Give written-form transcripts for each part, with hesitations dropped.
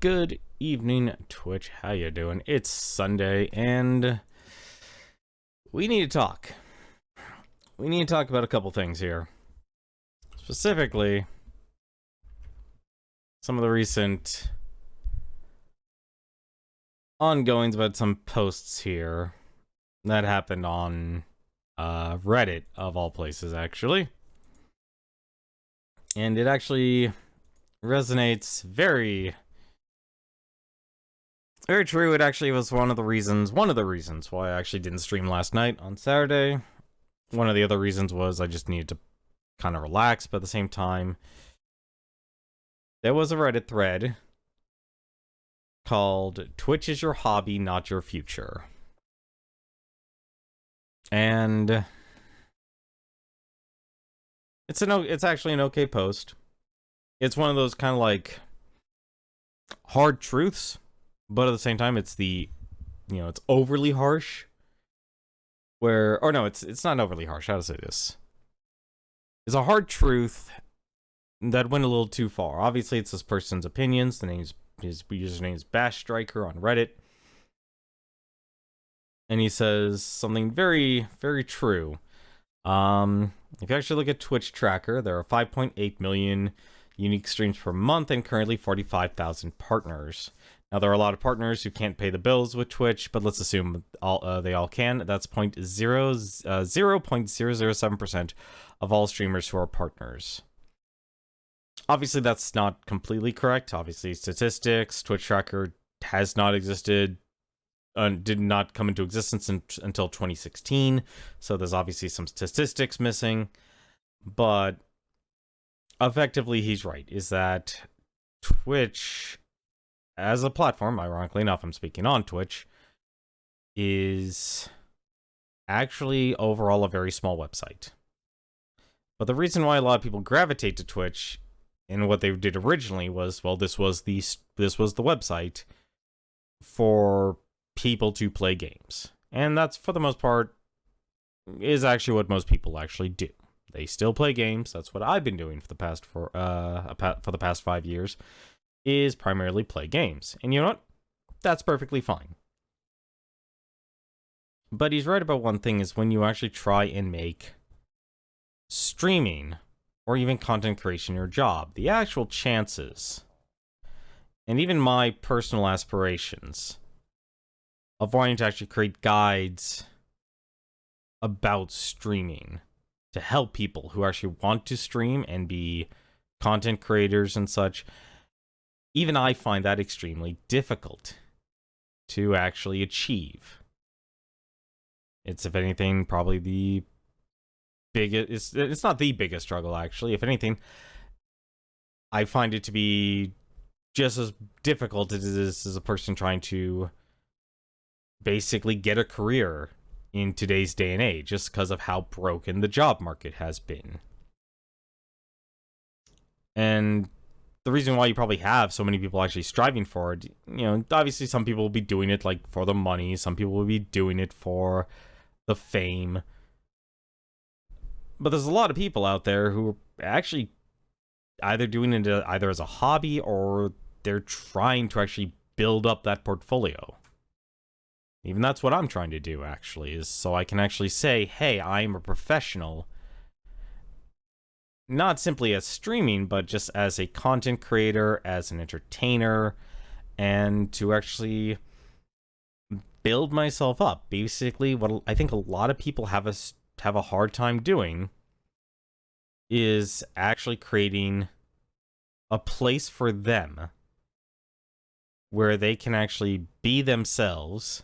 Good evening, Twitch. How you doing? It's Sunday, and we need to talk. We need to talk about a couple things here. Specifically, some of the recent ongoings about some posts here that happened on Reddit, of all places, actually. And it actually resonates very true. It actually was one of the reasons why I actually didn't stream last night on Saturday. One of the other reasons was I just needed to kind of relax, but at the same time, there was a Reddit thread called Twitch is your hobby, not your future. And it's actually an okay post. It's one of those kind of like hard truths, but at the same time it's it's overly harsh. It's not overly harsh. How to say this? It's a hard truth that went a little too far. Obviously, it's this person's opinions. His username is Bash Striker on Reddit, and he says something very, very true. If you actually look at Twitch Tracker, there are 5.8 million unique streams per month and currently 45,000 partners. Now, there are a lot of partners who can't pay the bills with Twitch, but let's assume they all can. That's 0.007% of all streamers who are partners. Obviously, that's not completely correct. Obviously, statistics, Twitch Tracker has not existed, did not come into existence until 2016, so there's obviously some statistics missing, but effectively, he's right, is that Twitch as a platform, ironically enough, I'm speaking on Twitch, is actually overall a very small website. But the reason why a lot of people gravitate to Twitch and what they did originally was, well, this was the website for people to play games. And that's, for the most part, is actually what most people actually do. They still play games. That's what I've been doing for the past 5 years. Is primarily play games. And you know what? That's perfectly fine. But he's right about one thing, is when you actually try and make streaming or even content creation your job, the actual chances, and even my personal aspirations of wanting to actually create guides about streaming to help people who actually want to stream and be content creators and such, even I find that extremely difficult to actually achieve. It's, if anything, probably the biggest... It's not the biggest struggle, actually. If anything, I find it to be just as difficult as it is as a person trying to basically get a career in today's day and age, just because of how broken the job market has been. And the reason why you probably have so many people actually striving for it, obviously some people will be doing it like for the money, some people will be doing it for the fame. But there's a lot of people out there who are actually either doing it either as a hobby or they're trying to actually build up that portfolio. Even that's what I'm trying to do, actually, is so I can actually say, hey, I'm a professional. Not simply as streaming, but just as a content creator, as an entertainer, and to actually build myself up. Basically, what I think a lot of people have a hard time doing is actually creating a place for them where they can actually be themselves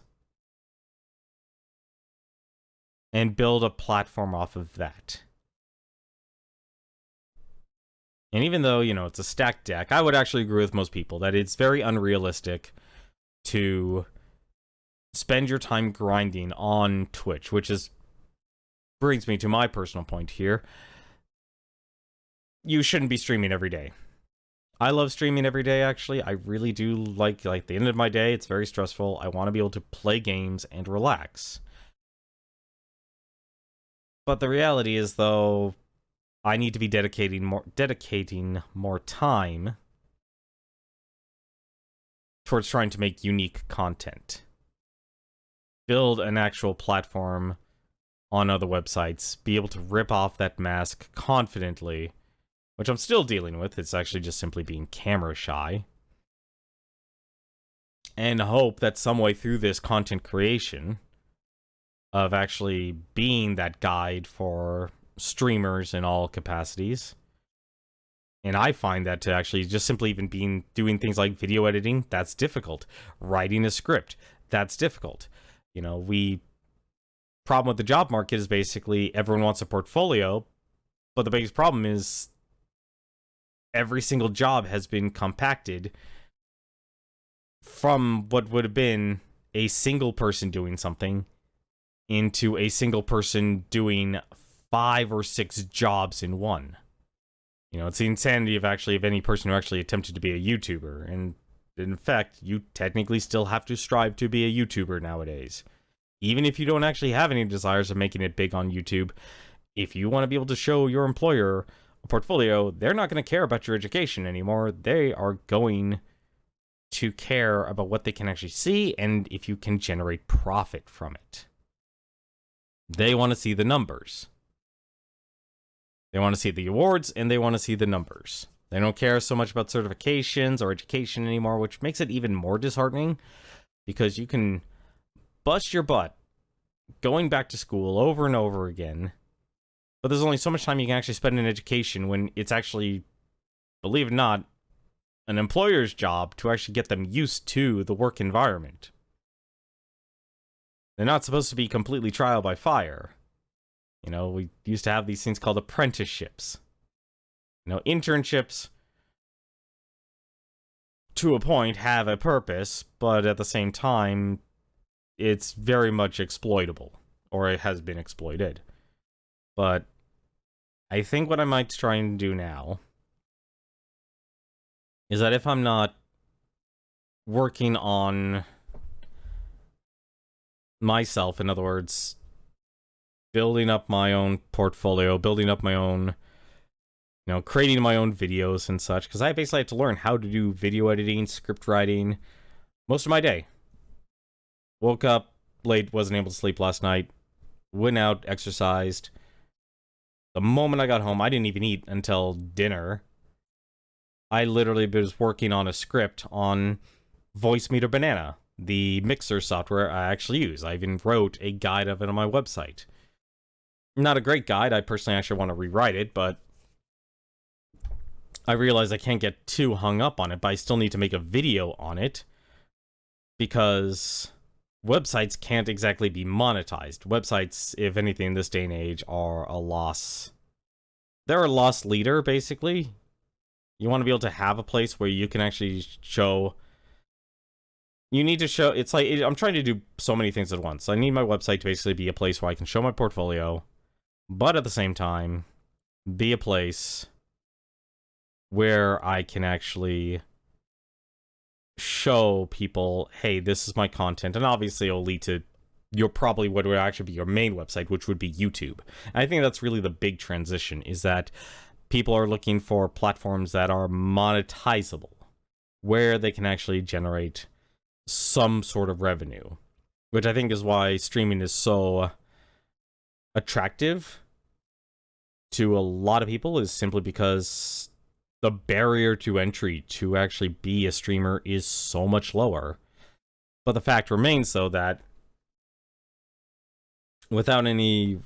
and build a platform off of that. And even though, it's a stacked deck, I would actually agree with most people that it's very unrealistic to spend your time grinding on Twitch, which brings me to my personal point here. You shouldn't be streaming every day. I love streaming every day, actually. I really do like the end of my day. It's very stressful. I want to be able to play games and relax. But the reality is, though, I need to be dedicating more time towards trying to make unique content. Build an actual platform on other websites, be able to rip off that mask confidently, which I'm still dealing with. It's actually just simply being camera shy. And hope that some way through this content creation of actually being that guide for streamers in all capacities. And I find that to actually just simply even doing things like video editing, that's difficult. Writing a script, that's difficult. You know, problem with the job market is basically everyone wants a portfolio, but the biggest problem is every single job has been compacted from what would have been a single person doing something into a single person doing 5 or 6 jobs in one. You know, it's the insanity of any person who actually attempted to be a YouTuber. And in fact, you technically still have to strive to be a YouTuber nowadays. Even if you don't actually have any desires of making it big on YouTube, if you want to be able to show your employer a portfolio, they're not going to care about your education anymore. They are going to care about what they can actually see and if you can generate profit from it. They want to see the numbers. They want to see the awards, and they want to see the numbers. They don't care so much about certifications or education anymore, which makes it even more disheartening, because you can bust your butt going back to school over and over again, but there's only so much time you can actually spend in education when it's actually, believe it or not, an employer's job to actually get them used to the work environment. They're not supposed to be completely trial by fire. You know, we used to have these things called apprenticeships. You know, internships, to a point, have a purpose, but at the same time, it's very much exploitable, or it has been exploited. But I think what I might try and do now is that if I'm not working on myself, in other words, building up my own portfolio, building up my own, creating my own videos and such, because I basically had to learn how to do video editing, script writing, most of my day. Woke up late, wasn't able to sleep last night, went out, exercised. The moment I got home, I didn't even eat until dinner. I literally was working on a script on Voicemeeter Banana, the mixer software I actually use. I even wrote a guide of it on my website. Not a great guide. I personally actually want to rewrite it, but I realize I can't get too hung up on it, but I still need to make a video on it, because websites can't exactly be monetized. Websites, if anything, in this day and age, are a loss. They're a loss leader, basically. You want to be able to have a place where you can actually show... You need to show... It's like, I'm trying to do so many things at once. I need my website to basically be a place where I can show my portfolio, but at the same time, be a place where I can actually show people, hey, this is my content. And obviously it'll lead to probably what would actually be your main website, which would be YouTube. And I think that's really the big transition, is that people are looking for platforms that are monetizable, where they can actually generate some sort of revenue, which I think is why streaming is so attractive to a lot of people, is simply because the barrier to entry to actually be a streamer is so much lower. But the fact remains, though, that without any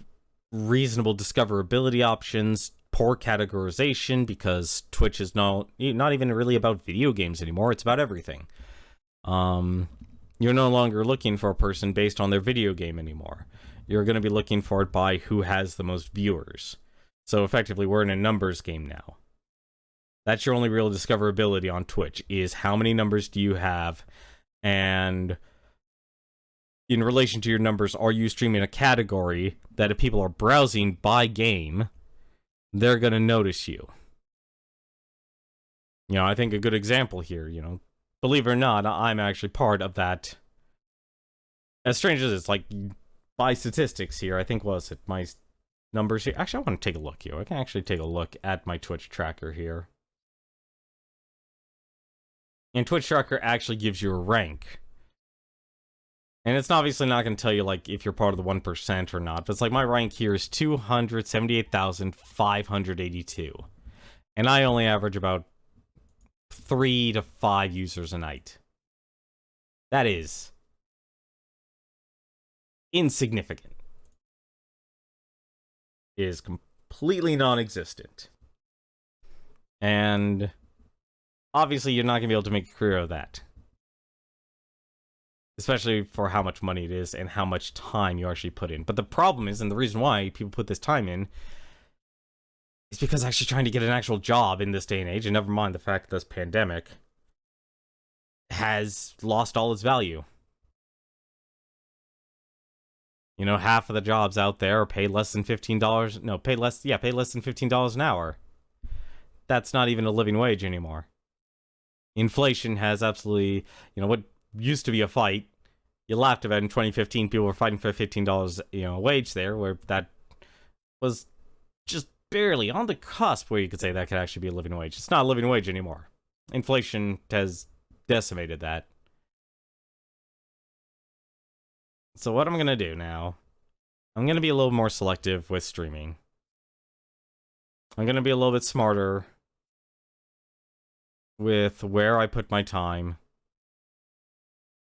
reasonable discoverability options, poor categorization, because Twitch is not even really about video games anymore, it's about everything. You're no longer looking for a person based on their video game anymore. You're going to be looking for it by who has the most viewers. So effectively, we're in a numbers game now. That's your only real discoverability on Twitch, is how many numbers do you have, and in relation to your numbers, are you streaming a category that if people are browsing by game, they're going to notice you. I think a good example here, believe it or not, I'm actually part of that. As strange as it's, like, by statistics here, I think, my numbers here? Actually, I want to take a look here. I can actually take a look at my Twitch tracker here. And Twitch Tracker actually gives you a rank. And it's obviously not going to tell you, like, if you're part of the 1% or not. But it's like, my rank here is 278,582. And I only average about 3 to 5 users a night. That is insignificant. It is completely non-existent. And obviously you're not going to be able to make a career of that. Especially for how much money it is and how much time you actually put in. But the problem is, and the reason why people put this time in, is because actually trying to get an actual job in this day and age, and never mind the fact that this pandemic has lost all its value. You know, half of the jobs out there are paid less than $15. No, paid less than $15 an hour. That's not even a living wage anymore. Inflation has absolutely, you know, what used to be a fight, you laughed about in 2015, people were fighting for $15, you know, a wage there, where that was just barely on the cusp where you could say that could actually be a living wage. It's not a living wage anymore. Inflation has decimated that. So what I'm going to do now, I'm going to be a little more selective with streaming. I'm going to be a little bit smarter with where I put my time,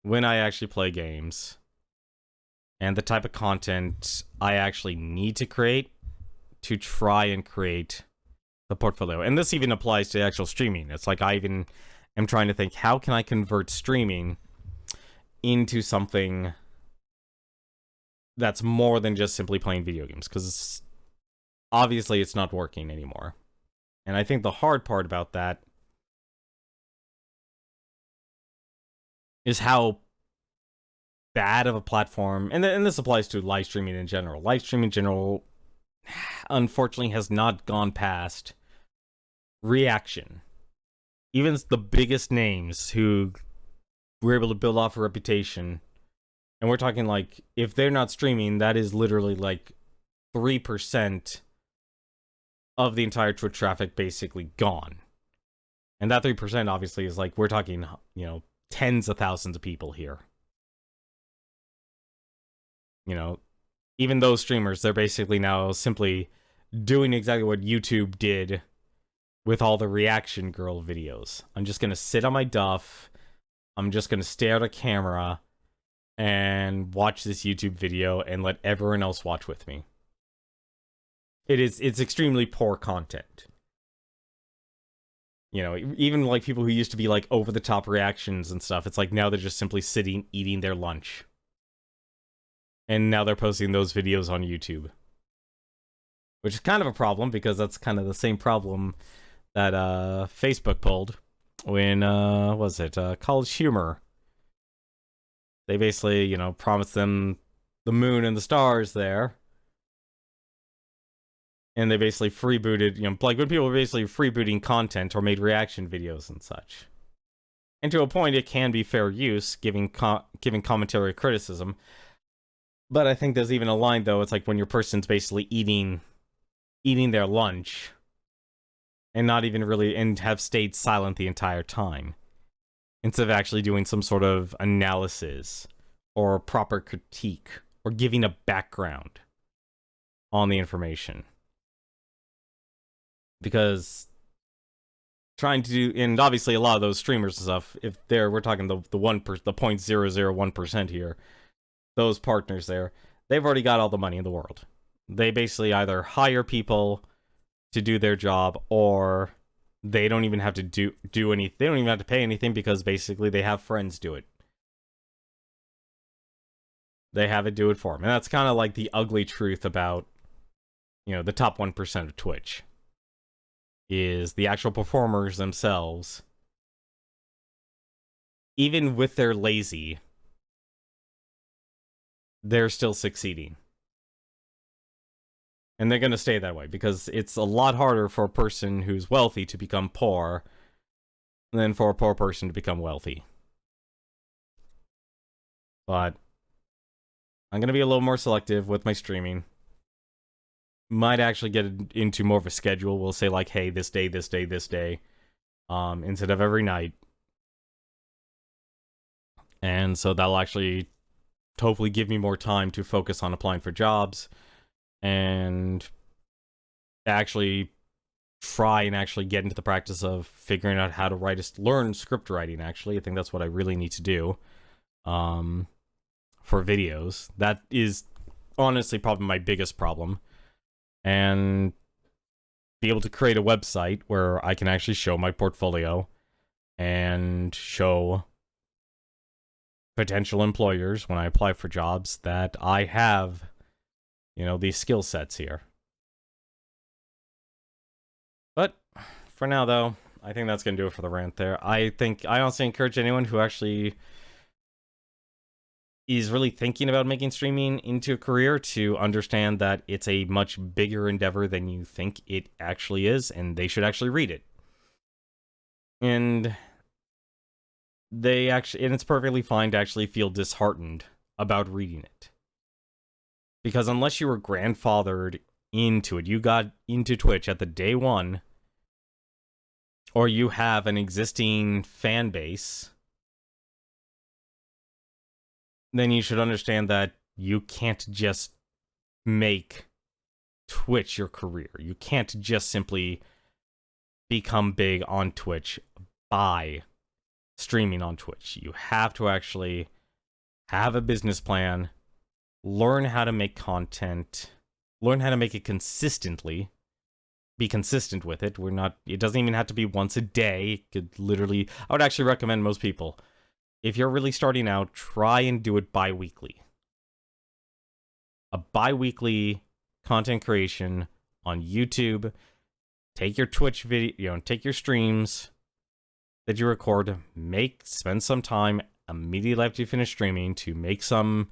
when I actually play games, and the type of content I actually need to create to try and create the portfolio. And this even applies to actual streaming. It's like I even am trying to think, how can I convert streaming into something that's more than just simply playing video games? Because obviously it's not working anymore. And I think the hard part about that is how bad of a platform, and this applies to live streaming in general. Live streaming in general, unfortunately, has not gone past reaction. Even the biggest names who were able to build off a reputation, and we're talking like, if they're not streaming, that is literally like 3% of the entire Twitch traffic basically gone. And that 3% obviously is like, we're talking, you know, tens of thousands of people here. You know, even those streamers, they're basically now simply doing exactly what YouTube did with all the reaction girl videos. I'm just going to sit on my duff. I'm just going to stare at a camera and watch this YouTube video and let everyone else watch with me. It's extremely poor content. You know, even like people who used to be like over the top reactions and stuff, it's like now they're just simply sitting, eating their lunch. And now they're posting those videos on YouTube. Which is kind of a problem, because that's kind of the same problem that Facebook pulled when, College Humor. They basically, you know, promised them the moon and the stars there. And they basically freebooted, you know, like when people were basically freebooting content or made reaction videos and such. And to a point, it can be fair use, giving commentary criticism. But I think there's even a line, though. It's like when your person's basically eating their lunch and not even really, and have stayed silent the entire time, instead of actually doing some sort of analysis or proper critique or giving a background on the information. Because trying to do, and obviously a lot of those streamers and stuff, if we're talking the 0.001% here, those partners there, they've already got all the money in the world. They basically either hire people to do their job, or they don't even have to do anything. They don't even have to pay anything, because basically they have friends do it. They have it do it for them. And that's kind of like the ugly truth about, you know, the top 1% of Twitch. Is the actual performers themselves, even with their lazy, they're still succeeding. And they're going to stay that way, because it's a lot harder for a person who's wealthy to become poor than for a poor person to become wealthy. But I'm going to be a little more selective with my streaming. Might actually get into more of a schedule. We'll say like, hey, this day, instead of every night. And so that'll actually hopefully give me more time to focus on applying for jobs and actually try and actually get into the practice of figuring out how to learn script writing. Actually, I think that's what I really need to do for videos. That is honestly probably my biggest problem. And be able to create a website where I can actually show my portfolio and show potential employers when I apply for jobs that I have, these skill sets here. But for now, though, I think that's going to do it for the rant there. I honestly encourage anyone who actually is really thinking about making streaming into a career to understand that it's a much bigger endeavor than you think it actually is, and they should actually read it. And it's perfectly fine to actually feel disheartened about reading it. Because unless you were grandfathered into it, you got into Twitch at the day one, or you have an existing fan base, then you should understand that you can't just make Twitch your career. You can't just simply become big on Twitch by streaming on Twitch. You have to actually have a business plan, learn how to make content, learn how to make it consistently, be consistent with it. It doesn't even have to be once a day. It could literally, I would actually recommend most people, if you're really starting out, try and do it bi-weekly. A bi-weekly content creation on YouTube. Take your Twitch video, take your streams that you record, spend some time immediately after you finish streaming to make some,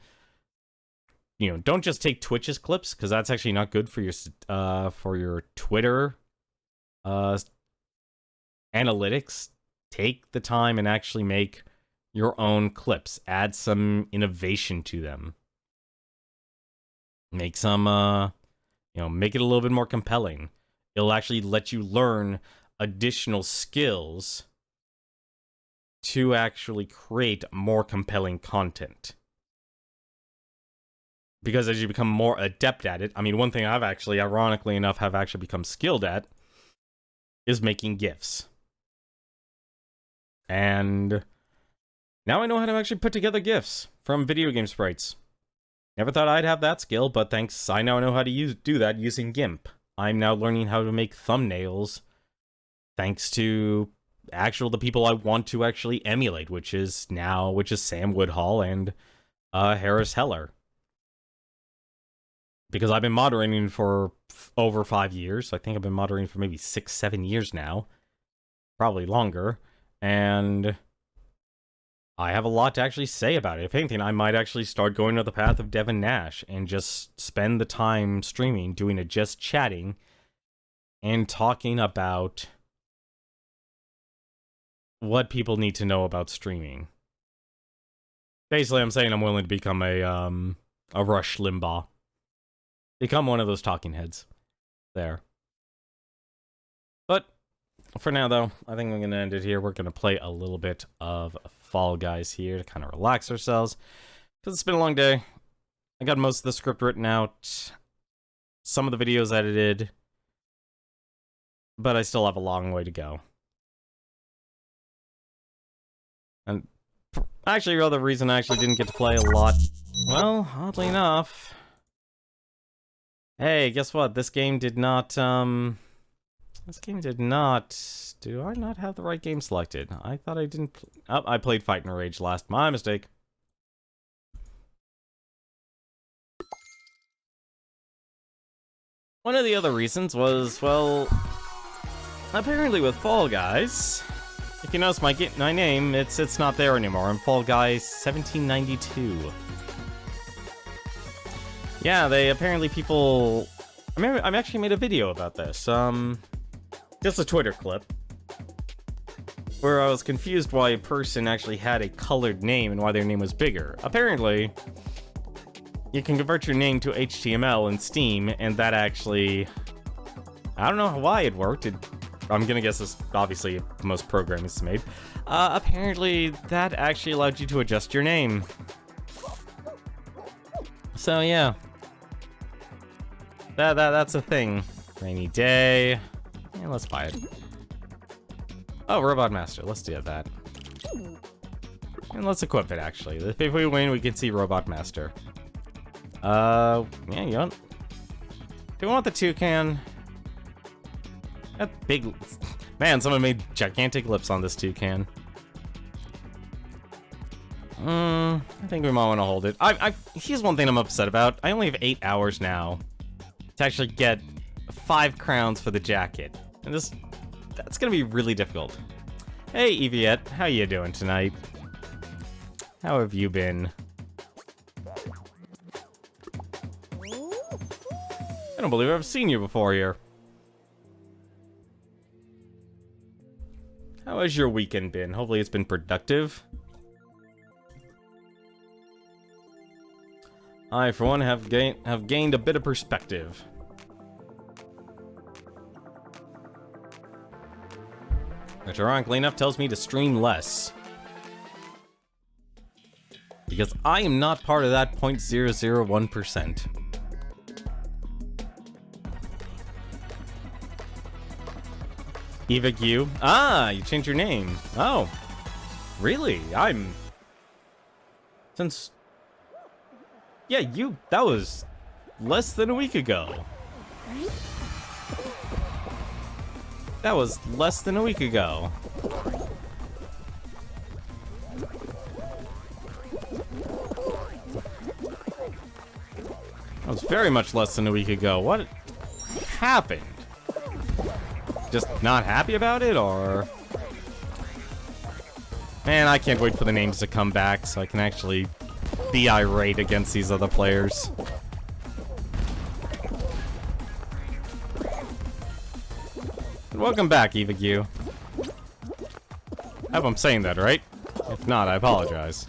don't just take Twitch's clips, because that's actually not good for your Twitter analytics. Take the time and actually make your own clips. Add some innovation to them. Make some, make it a little bit more compelling. It'll actually let you learn additional skills to actually create more compelling content. Because as you become more adept at it, one thing I've actually, ironically enough, have actually become skilled at is making GIFs. And now I know how to actually put together GIFs from video game sprites. Never thought I'd have that skill, but thanks, I now know how to do that using GIMP. I'm now learning how to make thumbnails thanks to the people I want to actually emulate, which is Sam Woodhall and Harris Heller. Because I've been moderating for over 5 years. I think I've been moderating for maybe 6-7 years now. Probably longer. And I have a lot to actually say about it. If anything, I might actually start going to the path of Devin Nash and just spend the time streaming, doing it just chatting and talking about what people need to know about streaming. Basically, I'm saying I'm willing to become a Rush Limbaugh. Become one of those talking heads there. But for now, though, I think I'm going to end it here. We're going to play a little bit of Fall Guys here to kind of relax ourselves. Because it's been a long day. I got most of the script written out. Some of the videos edited. But I still have a long way to go. And actually, the other reason I actually didn't get to play a lot, well, oddly enough, hey, guess what? This game did not, do I not have the right game selected? I thought I didn't, I played Fight and Rage last, my mistake. One of the other reasons was, well, apparently with Fall Guys, if you notice my name, it's not there anymore. I'm Fall Guys 1792. Yeah, people... I've actually made a video about this. Just a Twitter clip. Where I was confused why a person actually had a colored name and why their name was bigger. Apparently, you can convert your name to HTML in Steam, and that actually... I don't know why it worked. I'm gonna guess this, obviously, most programming is made. Apparently, that actually allowed you to adjust your name. So, yeah. That's a thing. Rainy day. Yeah, let's buy it. Oh, Robot Master. Let's do that. And let's equip it, actually. If we win, we can see Robot Master. Yeah, you want... Do we want the toucan? That big... Man, someone made gigantic lips on this toucan. I think we might want to hold it. Here's one thing I'm upset about. I only have 8 hours now to actually get 5 crowns for the jacket. And that's gonna be really difficult. Hey, Eviette, how you doing tonight? How have you been? I don't believe I've seen you before here. How has your weekend been? Hopefully it's been productive. I, for one, have gained a bit of perspective. Which, ironically enough, tells me to stream less. Because I am not part of that 0.001%. Eva Q. Ah, you changed your name. Oh. Really? Since... Yeah, that was less than a week ago. That was less than a week ago. That was very much less than a week ago. What happened? Just not happy about it, or... Man, I can't wait for the names to come back so I can actually be irate against these other players. Welcome back, Eva Q. I hope I'm saying that right. If not, I apologize.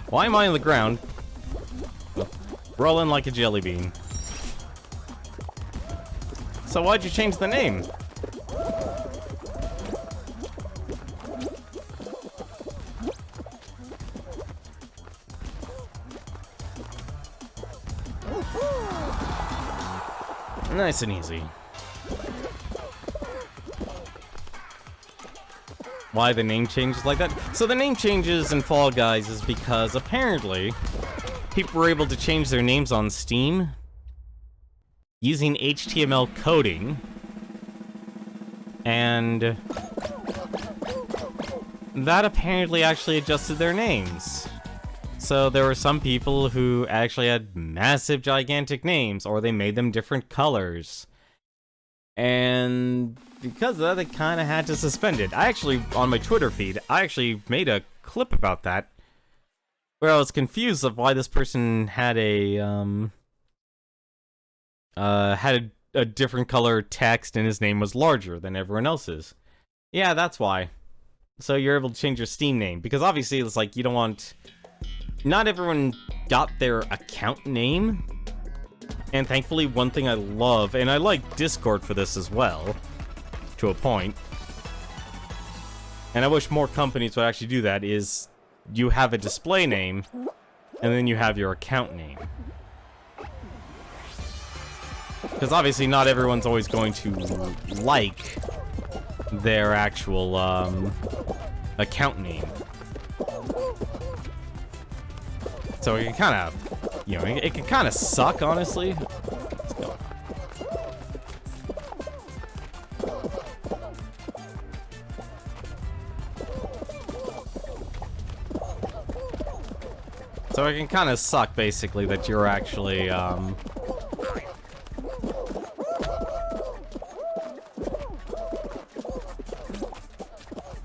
Why am I on the ground? Rolling like a jelly bean. So why'd you change the name? Nice and easy. Why the name changes like that? So the name changes in Fall Guys is because apparently people were able to change their names on Steam using HTML coding, and that apparently actually adjusted their names. So there were some people who actually had massive, gigantic names, or they made them different colors. And because of that, they kind of had to suspend it. I actually, on my Twitter feed, I actually made a clip about that, where I was confused of why this person had a different color text and his name was larger than everyone else's. Yeah, that's why. So you're able to change your Steam name, because obviously it's like you don't want... Not everyone got their account name, and thankfully one thing I love, and I like Discord for this as well, to a point, and I wish more companies would actually do that, is you have a display name, and then you have your account name. Because obviously not everyone's always going to like their actual account name. So it can kind of, you know, it can kind of suck, honestly. What's going on? So it can kind of suck, basically, that you're actually,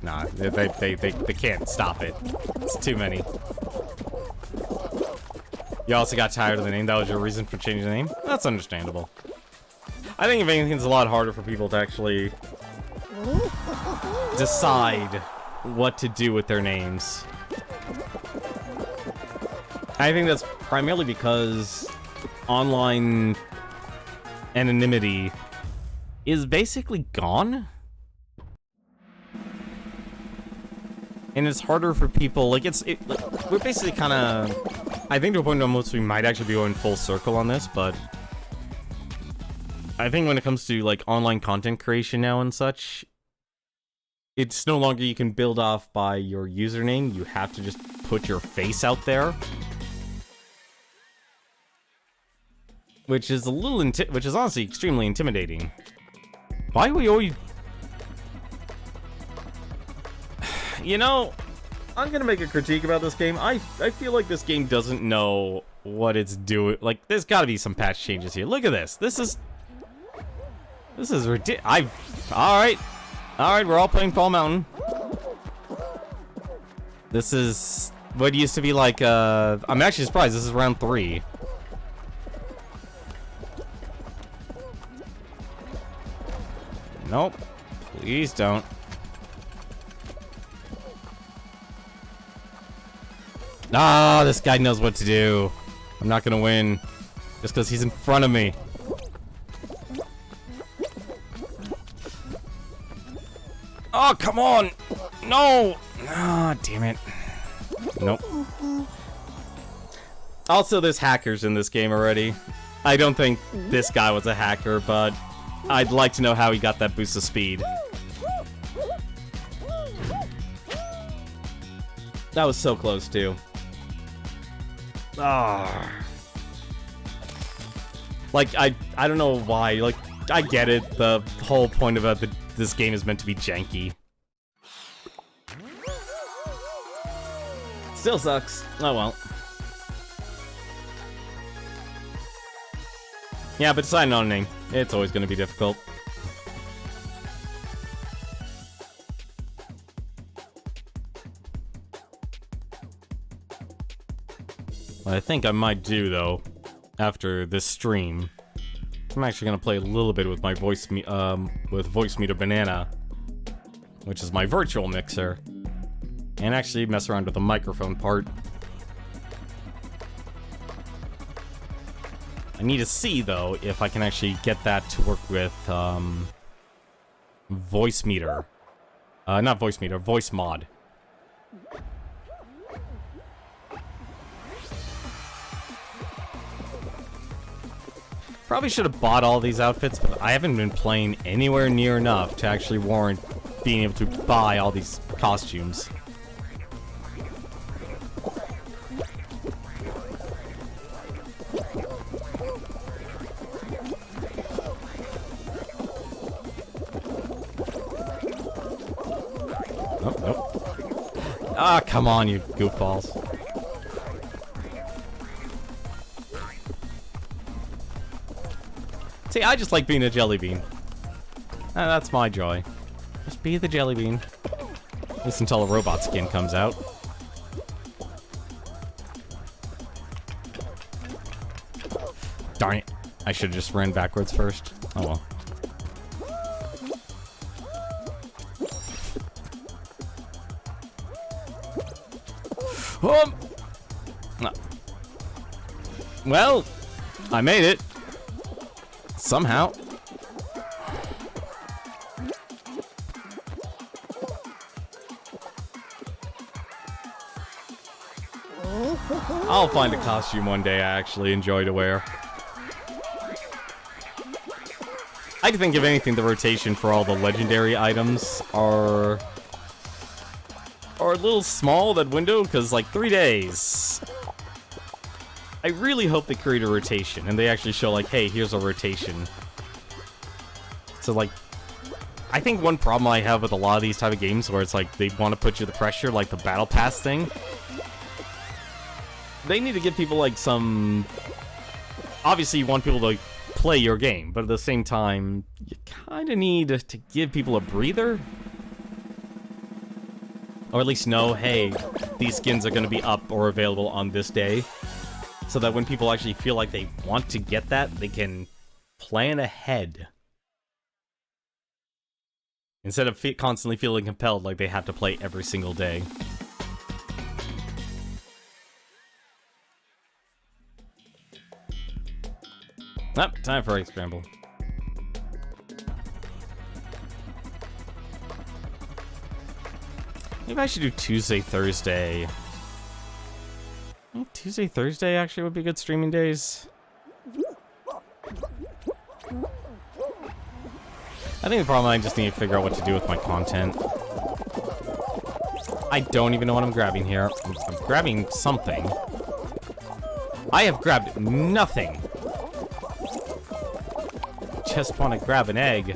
Nah, they can't stop it. It's too many. You also got tired of the name. That was your reason for changing the name? That's understandable. I think if anything, it's a lot harder for people to actually decide what to do with their names. I think that's primarily because online anonymity is basically gone. And it's harder for people, like, we're basically kind of, I think to a point almost we might actually be going full circle on this, but I think when it comes to, like, online content creation now and such, it's no longer you can build off by your username, you have to just put your face out there. Which is a little, which is honestly extremely intimidating. Why do we always... You know, I'm gonna make a critique about this game. I feel like this game doesn't know what it's doing. Like, there's gotta be some patch changes here. Look at this. This is ridiculous. Alright, we're all playing Fall Mountain. This is what used to be like, I'm actually surprised. This is round 3. Nope. Please don't. Ah, this guy knows what to do. I'm not gonna win. Just because he's in front of me. Oh, come on! No! Ah, damn it. Nope. Also, there's hackers in this game already. I don't think this guy was a hacker, but I'd like to know how he got that boost of speed. That was so close, too. Ah. Like, I don't know why. Like, I get it. The whole point about this game is meant to be janky. Still sucks. Oh well. Yeah, but deciding on a name, it's always going to be difficult. What I think I might do, though, after this stream, I'm actually going to play a little bit with my Voicemeeter Banana, which is my virtual mixer, and actually mess around with the microphone part. I need to see, though, if I can actually get that to work with, Voicemeeter. Not Voicemeeter, Voicemod. Probably should have bought all these outfits, but I haven't been playing anywhere near enough to actually warrant being able to buy all these costumes. Oh, nope. Ah, come on, you goofballs. See, I just like being a jelly bean. That's my joy. Just be the jelly bean. At least until a robot skin comes out. Darn it. I should have just ran backwards first. Oh well. No. Well, I made it. Somehow. I'll find a costume one day I actually enjoy to wear. I think if anything, the rotation for all the legendary items are a little small, that window, because like 3 days. I really hope they create a rotation and they actually show like, hey, here's a rotation. So like, I think one problem I have with a lot of these type of games where it's like they want to put you the pressure, like the battle pass thing. They need to give people like some... Obviously you want people to play your game, but at the same time, you kind of need to give people a breather. Or at least know, hey, these skins are going to be up or available on this day. So that when people actually feel like they want to get that, they can plan ahead. Instead of constantly feeling compelled like they have to play every single day. Ah, time for a scramble. Maybe I should do Tuesday, Thursday. I think Tuesday, Thursday actually would be good streaming days. I think the problem I just need to figure out what to do with my content. I don't even know what I'm grabbing here. I'm grabbing something. I have grabbed nothing. Just want to grab an egg.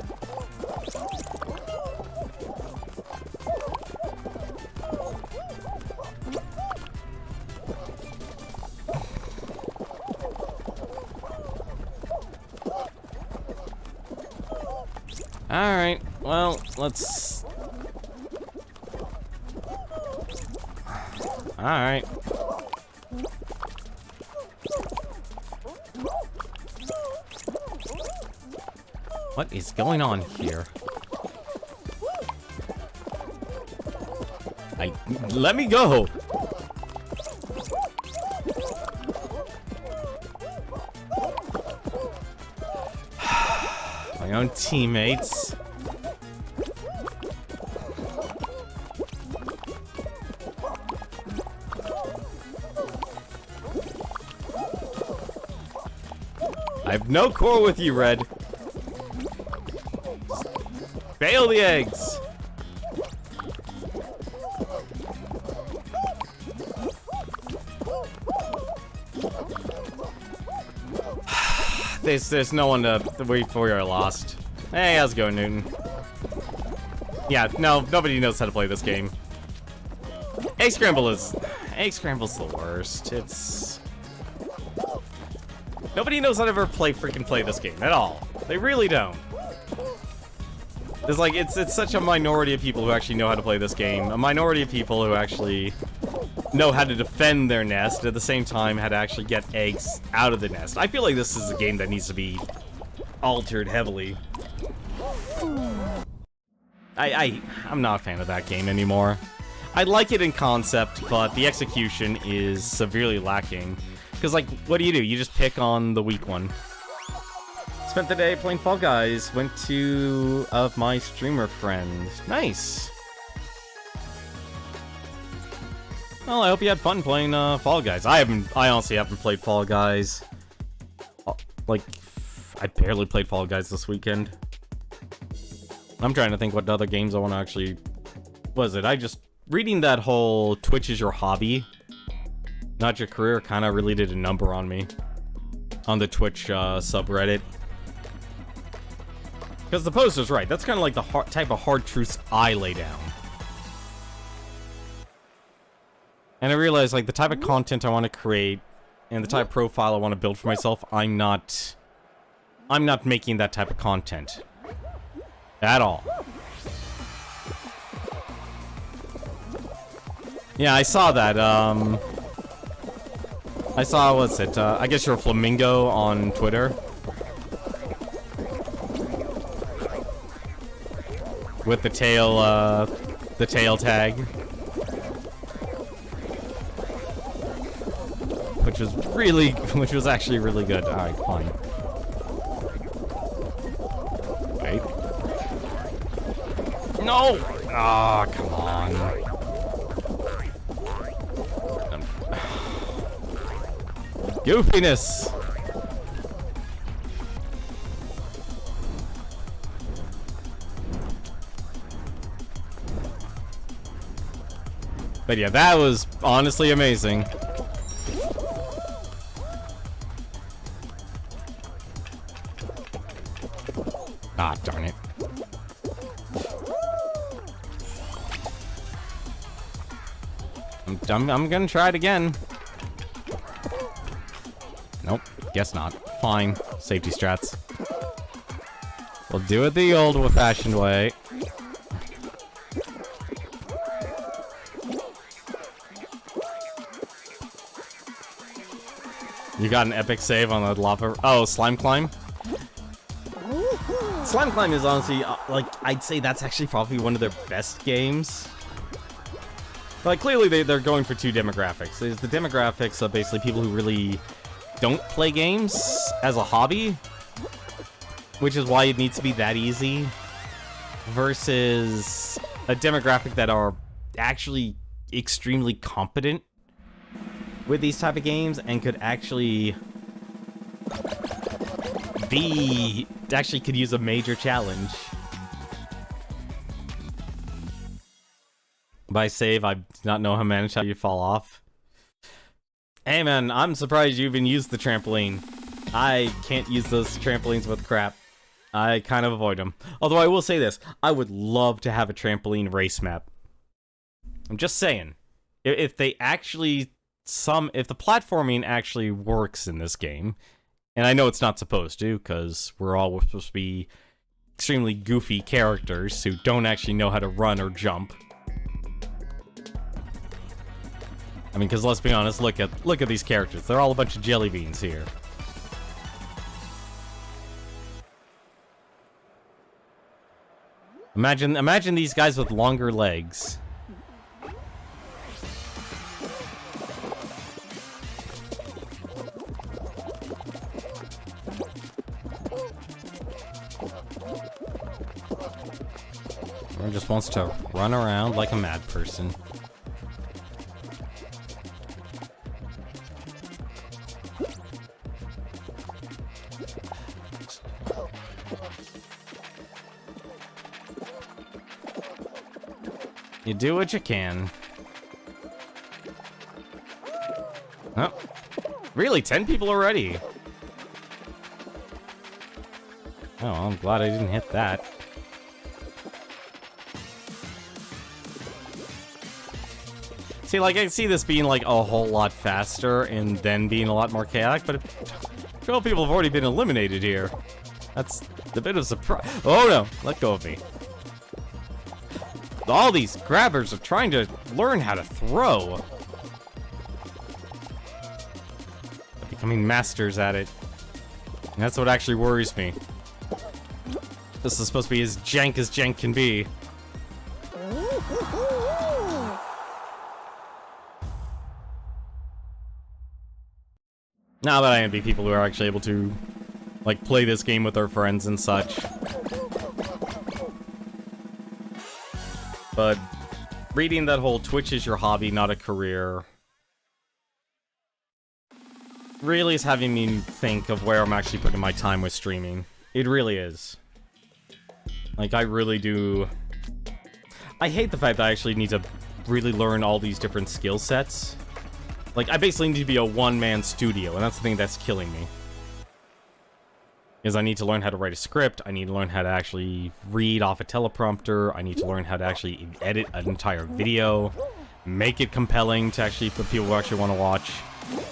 Alright, well, let's... Alright. What is going on here? Let me go! My own teammates. I have no core with you, Red. Bail the eggs. There's no one to wait for. You're lost. Hey, how's it going, Newton? Yeah, no, nobody knows how to play this game. Egg Scramble's the worst. It's... Nobody knows how to ever freaking play this game at all. They really don't. There's like, it's such a minority of people who actually know how to play this game. A minority of people who actually know how to defend their nest, at the same time how to actually get eggs out of the nest. I feel like this is a game that needs to be altered heavily. I'm not a fan of that game anymore. I like it in concept, but the execution is severely lacking. Because, like, what do? You just pick on the weak one. Spent the day playing Fall Guys. Went to of my streamer friends. Nice. Well, I hope you had fun playing Fall Guys. I honestly haven't played Fall Guys. Like, I barely played Fall Guys this weekend. I'm trying to think what other games I want to actually... What is it? Reading that whole Twitch is your hobby, not your career, kind of really did a number on me. On the Twitch subreddit. Because the poster's right. That's kind of like the type of hard truths I lay down. And I realized, like, the type of content I want to create and the type of profile I want to build for myself, I'm not making that type of content. At all. Yeah, I saw that, I saw, what's it, I guess you're a flamingo on Twitter. With the tail tag. Which was actually really good. Alright, fine. Wait. No! Ah, oh, come on. Goofiness! But yeah, that was honestly amazing. Ah, darn it. I'm gonna try it again. Nope, guess not. Fine. Safety strats. We'll do it the old-fashioned way. You got an epic save on the lava... Oh, Slime Climb? Slime Climb is honestly, like, I'd say that's actually probably one of their best games. Like, clearly they're going for two demographics. There's the demographics of basically people who really don't play games as a hobby, which is why it needs to be that easy, versus a demographic that are actually extremely competent with these type of games and could actually could use a major challenge. By save, I do not know how managed how you fall off. Hey man, I'm surprised you even used the trampoline. I can't use those trampolines with crap. I kind of avoid them. Although I will say this, I would love to have a trampoline race map. I'm just saying. If they actually if the platforming actually works in this game, and I know it's not supposed to, because we're all supposed to be extremely goofy characters who don't actually know how to run or jump. I mean, because let's be honest, look at these characters. They're all a bunch of jelly beans here. Imagine these guys with longer legs. Everyone just wants to run around like a mad person. You do what you can. Oh. Really? 10 people already? Oh, I'm glad I didn't hit that. See, like, I can see this being, like, a whole lot faster and then being a lot more chaotic, but 12 people have already been eliminated here. That's a bit of a surprise. Oh, no. Let go of me. All these grabbers are trying to learn how to throw. They're becoming masters at it. And that's what actually worries me. This is supposed to be as jank can be. Now that I envy people who are actually able to, like, play this game with their friends and such. But reading that whole Twitch is your hobby, not a career, really is having me think of where I'm actually putting my time with streaming. It really is. Like, I really do. I hate the fact that I actually need to really learn all these different skill sets. Like, I basically need to be a one-man studio, and that's the thing that's killing me. Is I need to learn how to write a script, I need to learn how to actually read off a teleprompter, I need to learn how to actually edit an entire video, make it compelling to actually, for people who actually want to watch,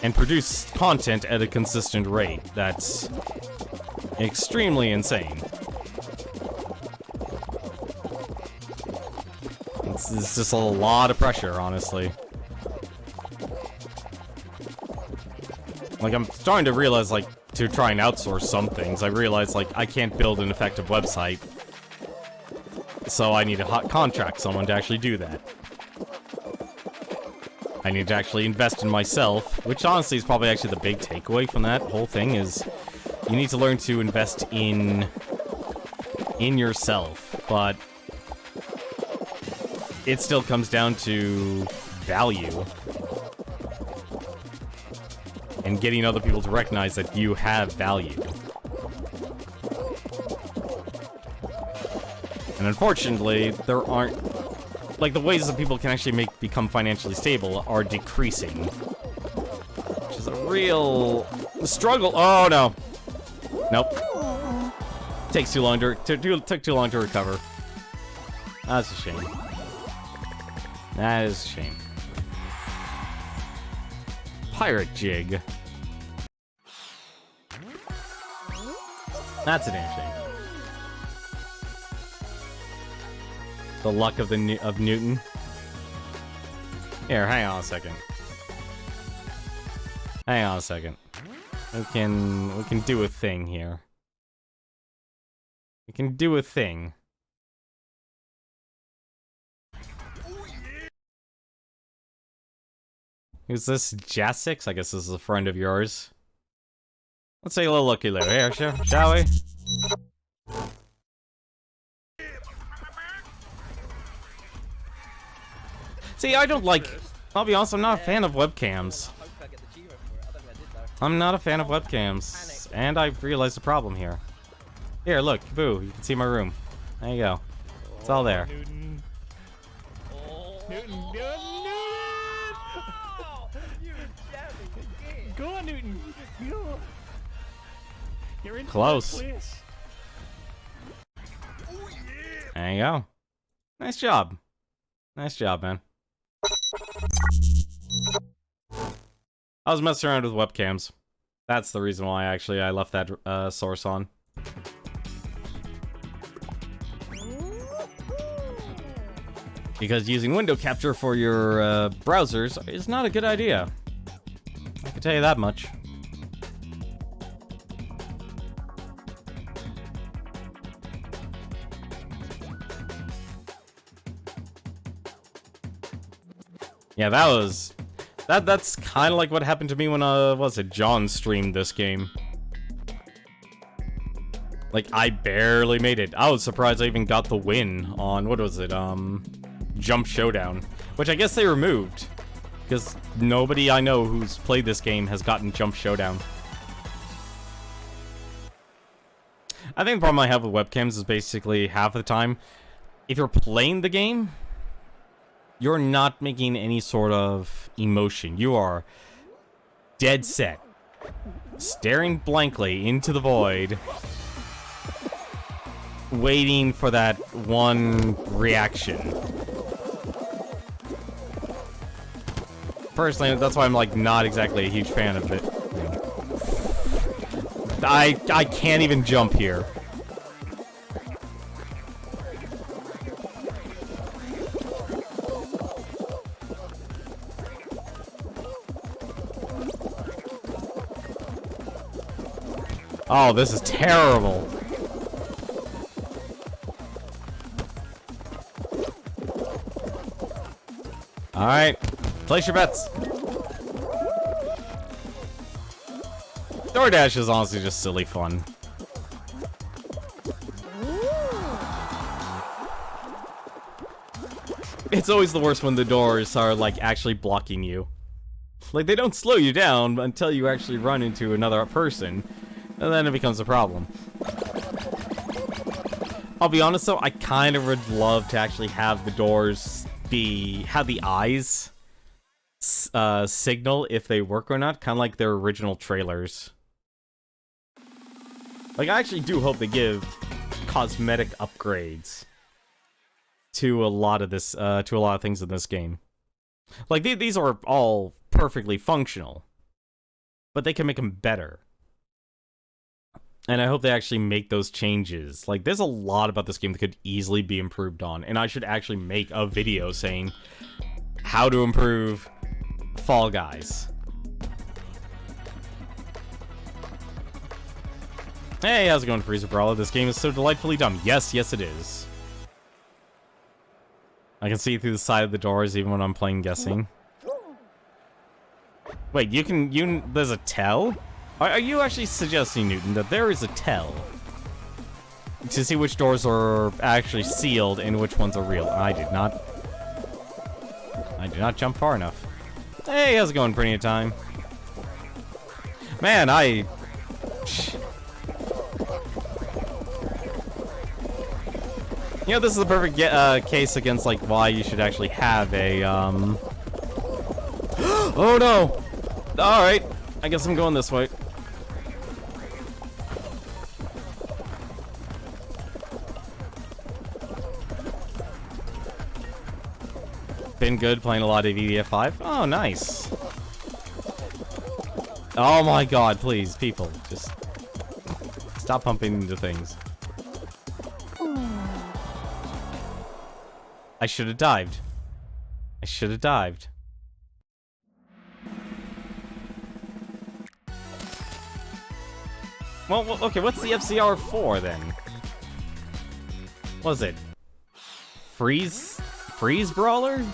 and produce content at a consistent rate. That's extremely insane. It's just a lot of pressure, honestly. Like, I'm starting to realize, like, to try and outsource some things, I realize, like, I can't build an effective website. So I need to contract someone to actually do that. I need to actually invest in myself, which honestly is probably actually the big takeaway from that whole thing, is you need to learn to invest in yourself, but it still comes down to value. And getting other people to recognize that you have value. And unfortunately, there aren't... Like, the ways that people can actually become financially stable are decreasing. Which is a real struggle. Oh, no. Nope. Takes too long to... Took too long to recover. That's a shame. That is a shame. Pirate Jig. That's a damn shame. The luck of Newton. Here, hang on a second. Hang on a second. We can do a thing here. We can do a thing. Who's this? Jasix? I guess this is a friend of yours. Let's take a little looky loo here, shall we? See, I don't like... I'll be honest, I'm not a fan of webcams. I'm not a fan of webcams. And I've realized the problem here. Here, look, boo, you can see my room. There you go. It's all there. Newton. Newton. Go on, Newton. Go. You're in Close. place. There you go. Nice job. Nice job, man. I was messing around with webcams. That's the reason why, actually, I left that source on. Because using window capture for your browsers is not a good idea. I can tell you that much. Yeah, that's kind of like what happened to me when John streamed this game. Like, I barely made it. I was surprised I even got the win on, what was it, Jump Showdown, which I guess they removed, because nobody I know who's played this game has gotten Jump Showdown. I think the problem I have with webcams is basically half the time, if you're playing the game, you're not making any sort of emotion. You are dead set, staring blankly into the void, waiting for that one reaction. Personally, that's why I'm like not exactly a huge fan of it. I can't even jump here. Oh, this is terrible. Alright, place your bets. DoorDash is honestly just silly fun. It's always the worst when the doors are, like, actually blocking you. Like, they don't slow you down until you actually run into another person, and then it becomes a problem. I'll be honest though, I kind of would love to actually have the doors have the eyes signal if they work or not, kind of like their original trailers. Like, I actually do hope they give cosmetic upgrades to a lot of this, to a lot of things in this game. Like, these are all perfectly functional, but they can make them better. And I hope they actually make those changes. Like, there's a lot about this game that could easily be improved on, and I should actually make a video saying how to improve Fall Guys. Hey, how's it going, Freezer Brawler? This game is so delightfully dumb. Yes, yes it is. I can see through the side of the doors even when I'm playing guessing. Wait, there's a tell? Are you actually suggesting, Newton, that there is a tell to see which doors are actually sealed and which ones are real? I did not jump far enough. Hey, how's it going, Pretty Time? Man, you know, this is the perfect case against, like, why you should actually have a, Oh, no! Alright, I guess I'm going this way. Been good playing a lot of EDF5. Oh, nice. Oh my god, please, people, just stop pumping into things. I should have dived. I should have dived. Well, okay, what's the FCR for, then? What is it? Freeze Brawler?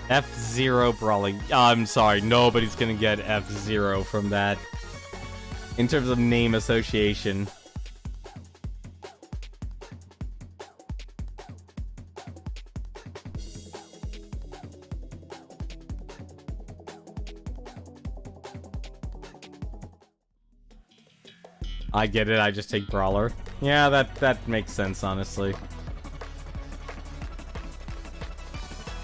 F-Zero Brawling. I'm sorry, nobody's gonna get F-Zero from that. In terms of name association. I get it, I just take Brawler. Yeah, that makes sense, honestly.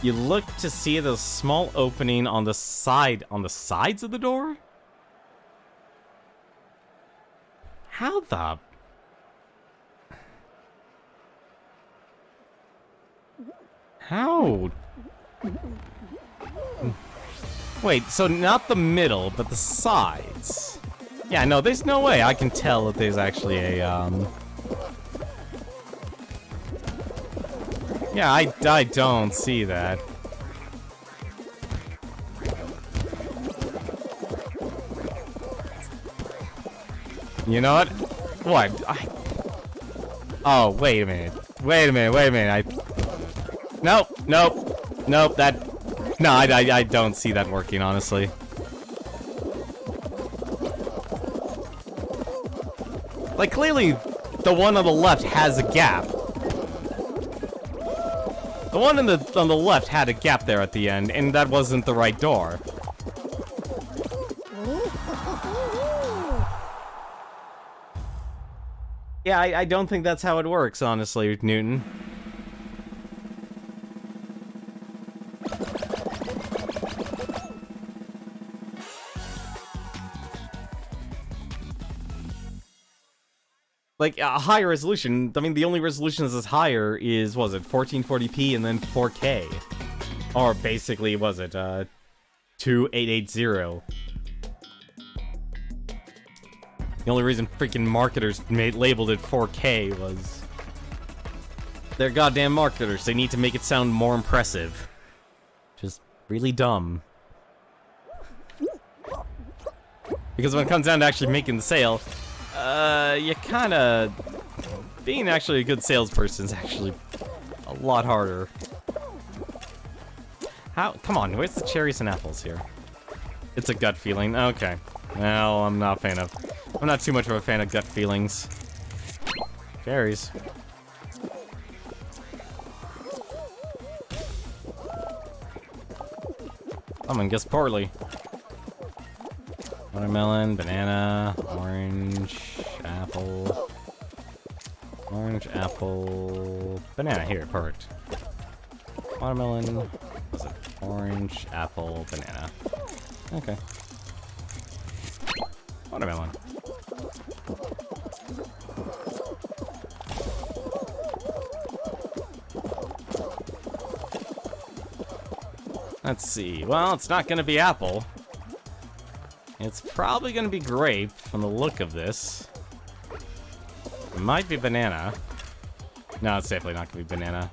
You look to see the small opening on the sides of the door? How the... How? Wait, so not the middle, but the sides. Yeah, no, there's no way I can tell that there's actually a, Yeah, I don't see that. You know what? What? Oh, wait a minute. Wait a minute. Nope. No, I don't see that working, honestly. Like, clearly, the one on the left has a gap. The one on the left had a gap there at the end, and that wasn't the right door. Yeah, I don't think that's how it works, honestly, Newton. Like, a higher resolution, I mean, the only resolutions that's higher is, was it 1440p and then 4K? Or basically, was it, 2880? The only reason freaking marketers labeled it 4K was... They're goddamn marketers, they need to make it sound more impressive. Just really dumb. Because when it comes down to actually making the sale, you kinda... Being actually a good salesperson is actually a lot harder. How? Come on, where's the cherries and apples here? It's a gut feeling. Okay. Well, I'm not too much of a fan of gut feelings. Cherries. Someone guessed poorly. Watermelon, banana, orange, apple. Orange, apple, banana. Here, perfect. Watermelon, was it orange, apple, banana? Okay. Watermelon. Let's see. Well, it's not gonna be apple. It's probably gonna be grape from the look of this. It might be banana. No, it's definitely not gonna be banana.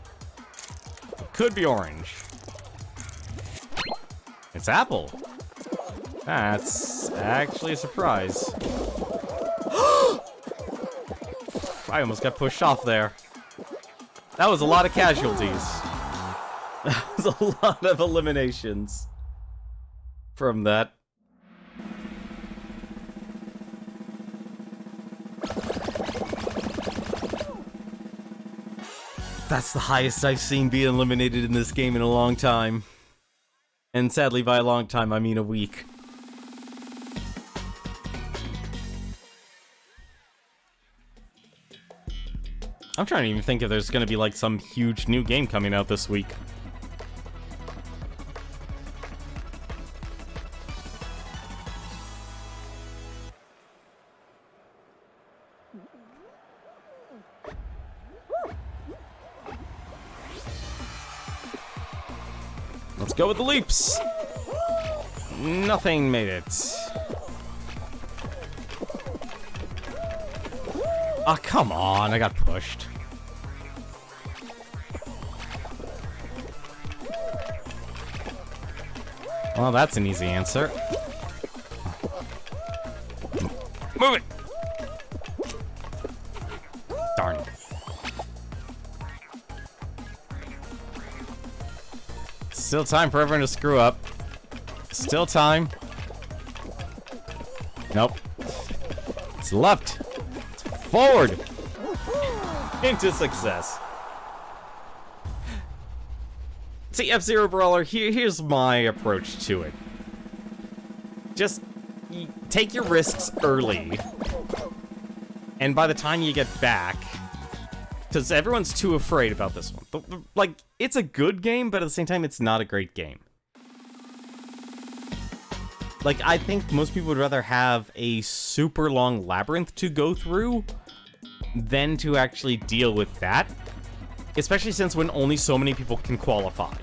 It could be orange. It's apple. That's actually a surprise. I almost got pushed off there. That was a lot of casualties. That was a lot of eliminations from that. That's the highest I've seen be eliminated in this game in a long time. And sadly, by a long time, I mean a week. I'm trying to even think if there's gonna be like some huge new game coming out this week. Let's go with the leaps. Nothing made it. Ah, come on, I got pushed. Well, that's an easy answer. Move it! Darn. Still time for everyone to screw up. Still time. Nope. It's left. It's forward. Into success. See, F-Zero Brawler, here's my approach to it. Just take your risks early. And by the time you get back, because everyone's too afraid about this one. Like, it's a good game, but at the same time, it's not a great game. Like, I think most people would rather have a super long labyrinth to go through than to actually deal with that. Especially since when only so many people can qualify.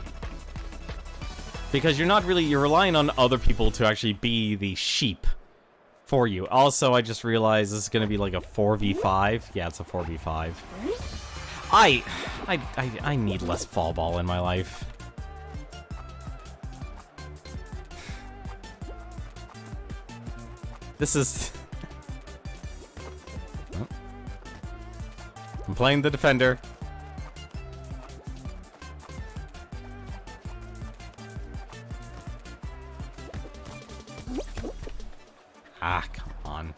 Because you're relying on other people to actually be the sheep for you. Also, I just realized this is going to be like a 4v5. Yeah, it's a 4v5. I need less fall ball in my life. This is... I'm playing the defender. Ah, come on.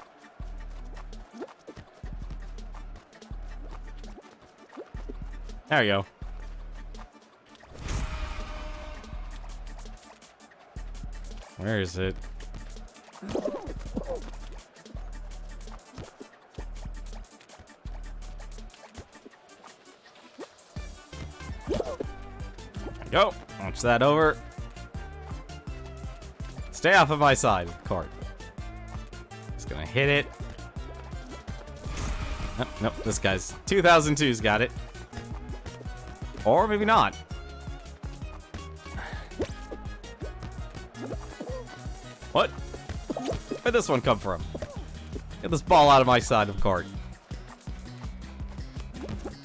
There you go. Where is it? Go. Launch that over. Stay off of my side of the court. Just gonna hit it. Nope, nope, this guy's 2002's got it. Or maybe not. What? Where'd this one come from? Get this ball out of my side of the court.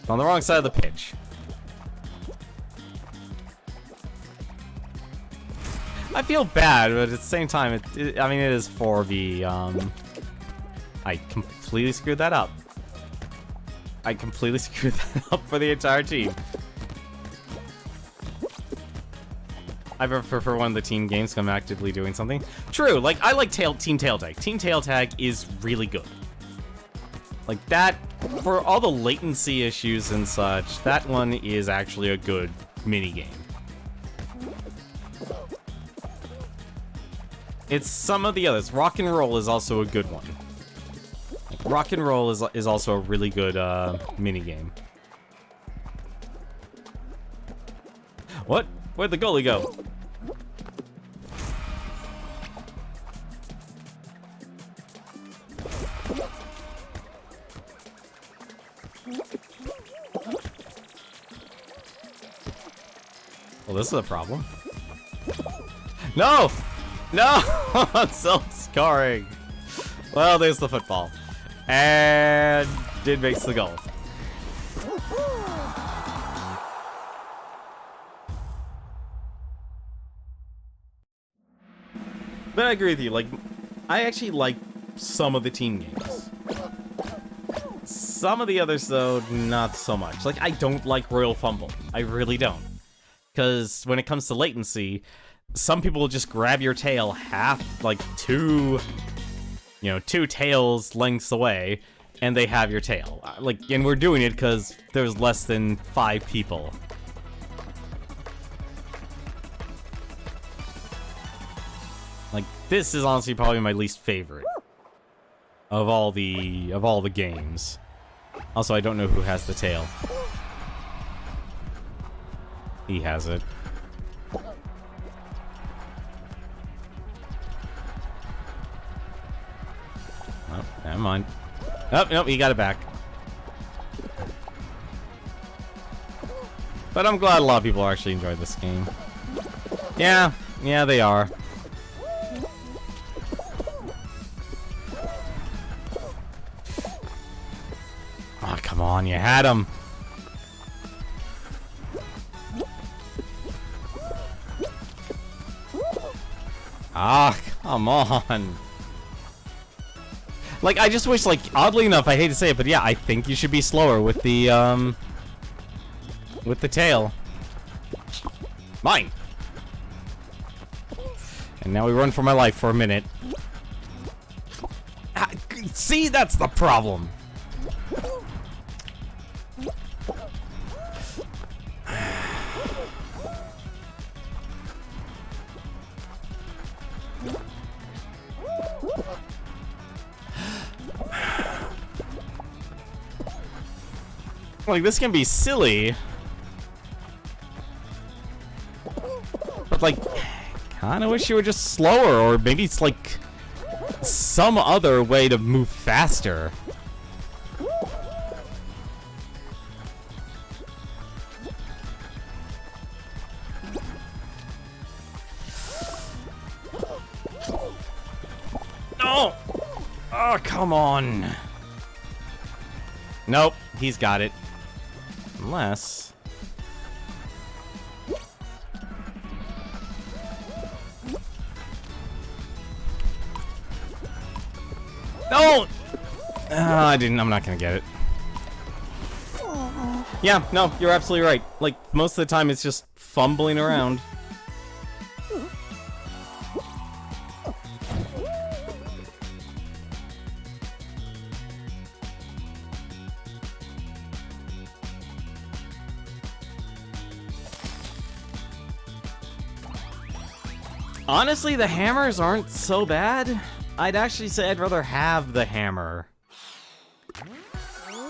It's on the wrong side of the pitch. I feel bad, but at the same time, I mean, it is 4v. I completely screwed that up. I completely screwed that up for the entire team. I prefer one of the team games because I'm actively doing something. True, like, I like Team Tail Tag. Team Tail Tag is really good. Like, that, for all the latency issues and such, that one is actually a good minigame. It's some of the others. Rock and Roll is also a good one. Rock and Roll is also a really good minigame. What? Where'd the goalie go? Well, this is a problem. No! No! Self-scoring. Well, there's the football. And it makes the goal. But I agree with you, like, I actually like some of the team games. Some of the others, though, not so much. Like, I don't like Royal Fumble. I really don't. Because when it comes to latency, some people will just grab your tail half, like, two tails lengths away, and they have your tail. Like, and we're doing it because there's less than 5 people. Like, this is honestly probably my least favorite of all the games. Also, I don't know who has the tail. He has it. Oh, never mind. Oh, nope, he got it back. But I'm glad a lot of people actually enjoy this game. Yeah, they are. Oh, come on, you had him. Ah, come on. Like, I just wish, like, oddly enough, I hate to say it, but yeah, I think you should be slower with the tail. Mine! And now we run for my life for a minute. Ah, see, that's the problem! Like, this can be silly. But, like, kinda wish you were just slower, or maybe it's, like, some other way to move faster. No! Oh, come on. Nope, he's got it. Unless... No! I'm not gonna get it. Yeah, no, you're absolutely right. Like, most of the time it's just fumbling around. Honestly, the hammers aren't so bad. I'd actually say I'd rather have the hammer.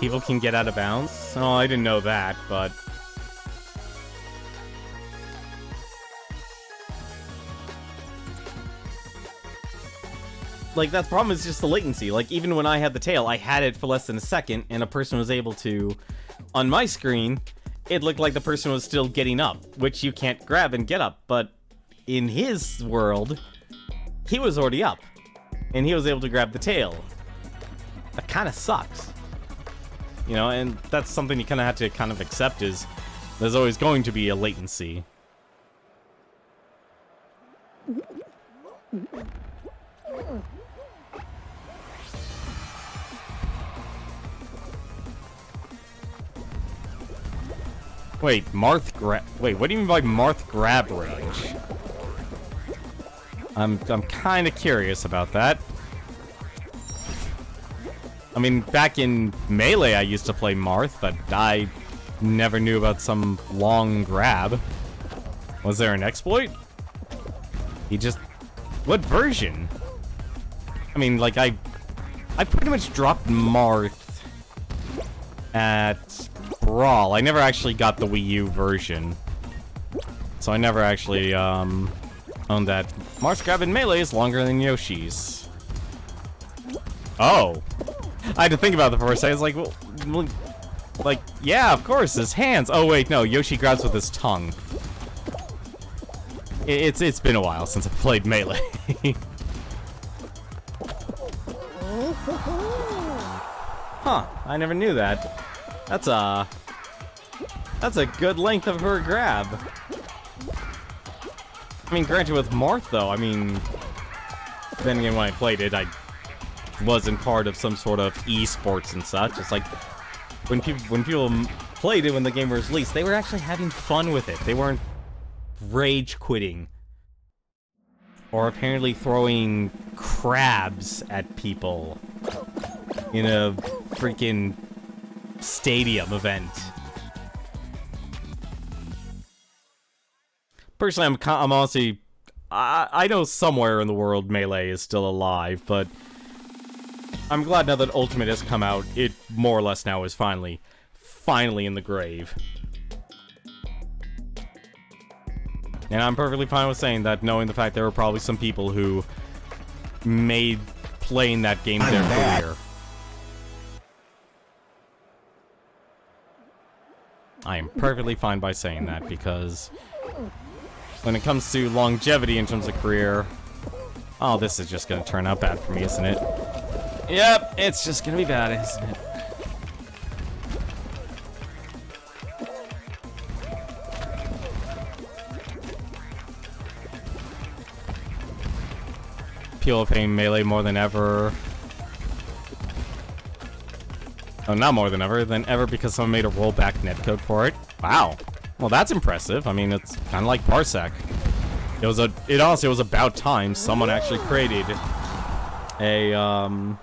People can get out of bounds? Oh, I didn't know that, but... Like, that problem is just the latency. Like, even when I had the tail, I had it for less than a second, and a person was able to... On my screen, it looked like the person was still getting up, which you can't grab and get up, but... In his world, he was already up, and he was able to grab the tail. That kind of sucks. You know, and that's something you kind of have to kind of accept, is there's always going to be a latency. Wait, Wait, what do you mean by Marth grab range? I'm kind of curious about that. I mean, back in Melee, I used to play Marth, but I never knew about some long grab. Was there an exploit? What version? I mean, like, I pretty much dropped Marth at Brawl. I never actually got the Wii U version. So I never actually, owned that. Marth's grab in Melee is longer than Yoshi's. Oh. I had to think about it for a second. I was like, well, like, yeah, of course, his hands. Oh, wait, no, Yoshi grabs with his tongue. It's been a while since I played Melee. Huh, I never knew that. That's a good length of her grab. I mean, granted, with Marth, though, I mean, then again, when I played it, I wasn't part of some sort of esports and such. It's like, when people played it when the game was released, they were actually having fun with it. They weren't rage quitting. Or apparently throwing crabs at people in a freaking stadium event. Personally, I'm honestly... I know somewhere in the world Melee is still alive, but... I'm glad now that Ultimate has come out, it more or less now is finally in the grave. And I'm perfectly fine with saying that, knowing the fact there were probably some people who made playing that game their career. I am perfectly fine by saying that, because when it comes to longevity in terms of career... Oh, this is just gonna turn out bad for me, isn't it? Yep, it's just gonna be bad, isn't it? People are playing Melee more than ever. Oh, not more than ever because someone made a rollback netcode for it. Wow. Well, that's impressive. I mean, it's kind of like Parsec. It honestly was about time someone actually created a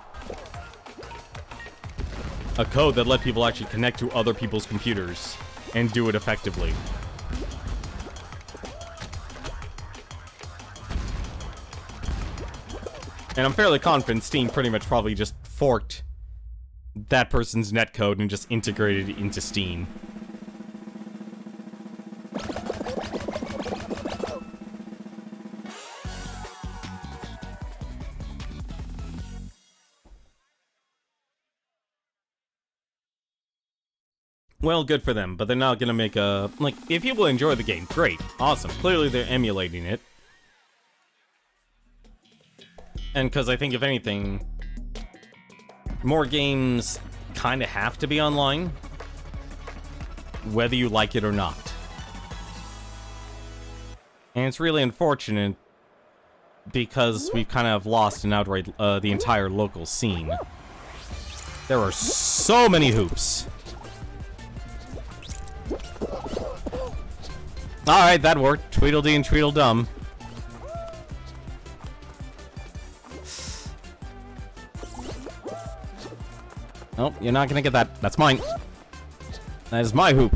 code that let people actually connect to other people's computers and do it effectively. And I'm fairly confident Steam pretty much probably just forked that person's netcode and just integrate it into Steam. Well, good for them, but they're not gonna make a... Like, if people enjoy the game, great, awesome. Clearly they're emulating it. And because I think, if anything, more games kind of have to be online, whether you like it or not. And it's really unfortunate because we've kind of lost an outright the entire local scene. There are so many hoops. Alright, that worked. Tweedledee and Tweedledum. Nope, you're not gonna get that. That's mine. That is my hoop.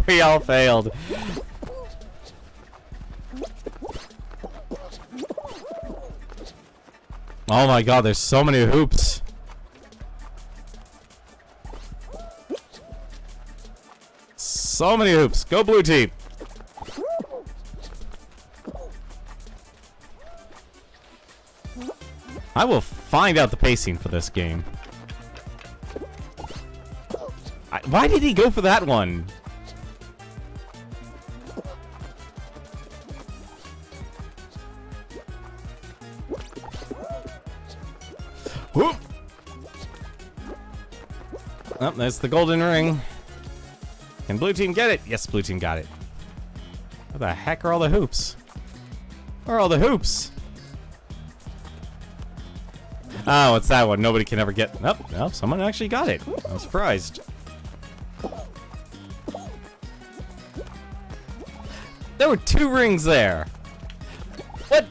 We all failed. Oh my god, there's so many hoops. So many hoops. Go blue team. I will find out the pacing for this game. Why did he go for that one? Whoop. Oh, there's the golden ring. Can blue team get it? Yes, blue team got it. Where the heck are all the hoops? Where are all the hoops? Oh, it's that one. Nobody can ever get... Nope, nope, someone actually got it. I'm surprised. There were 2 rings there. What?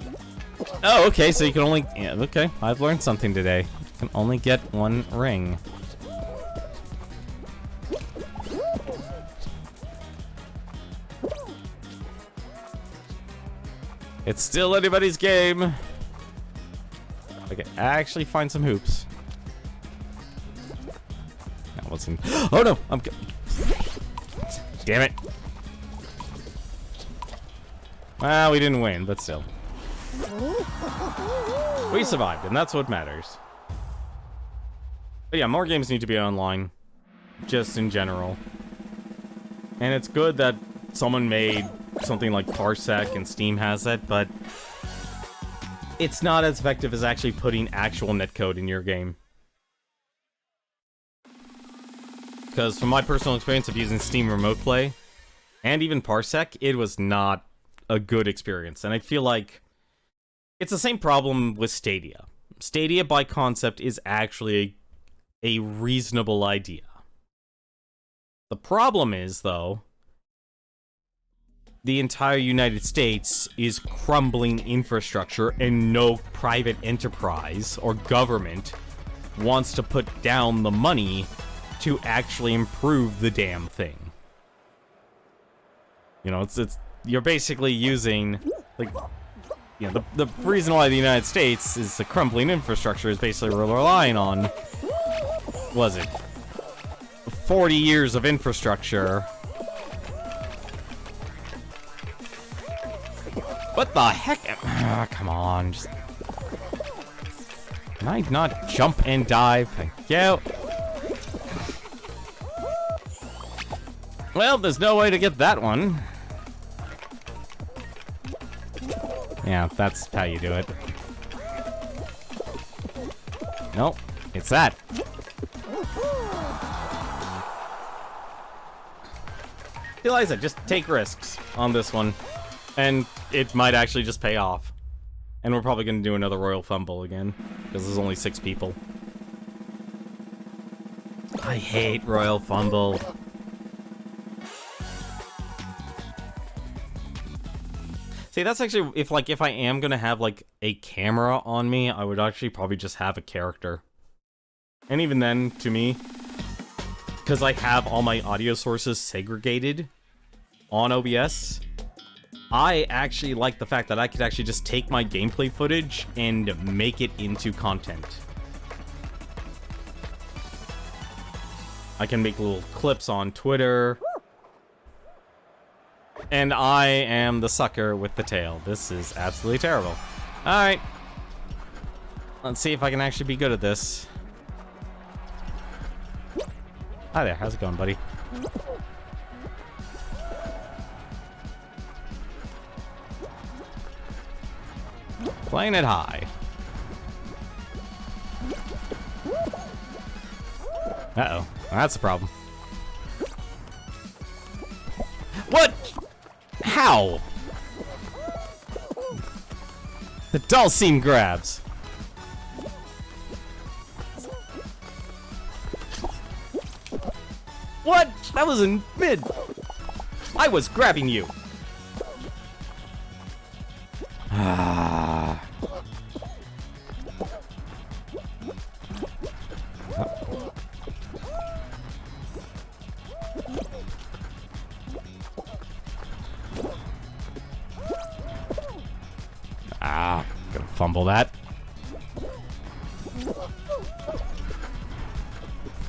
Oh, okay, so you can only... Yeah, okay, I've learned something today. You can only get 1 ring. It's still anybody's game. I can actually find some hoops. Now what's in... Oh no! I'm... Damn it! Well, we didn't win, but still. We survived, and that's what matters. But yeah, more games need to be online. Just in general. And it's good that someone made something like Parsec and Steam has it, but it's not as effective as actually putting actual netcode in your game. Because from my personal experience of using Steam Remote Play, and even Parsec, it was not a good experience. And I feel like it's the same problem with Stadia. Stadia, by concept, is actually a reasonable idea. The problem is, though, the entire United States is crumbling infrastructure, and no private enterprise or government wants to put down the money to actually improve the damn thing. You know, it's you're basically using, like, you know, the reason why the United States is the crumbling infrastructure is basically relying on, was it 40 years of infrastructure. What the heck? Come on. Just... Can I not jump and dive? Thank you. Well, there's no way to get that one. Yeah, that's how you do it. Nope, it's that. Eliza, just take risks on this one. And it might actually just pay off. And we're probably going to do another Royal Fumble again. Because there's only 6 people. I hate Royal Fumble. See, that's actually... If I am going to have, like, a camera on me, I would actually probably just have a character. And even then, to me... Because I have all my audio sources segregated on OBS... I actually like the fact that I could actually just take my gameplay footage and make it into content. I can make little clips on Twitter. And I am the sucker with the tail. This is absolutely terrible. Alright. Let's see if I can actually be good at this. Hi there, how's it going, buddy? Playing it high. Uh-oh. That's a problem. What? How? The Dhalsim grabs. What? That was in mid. I was grabbing you. Ah. Gonna fumble that.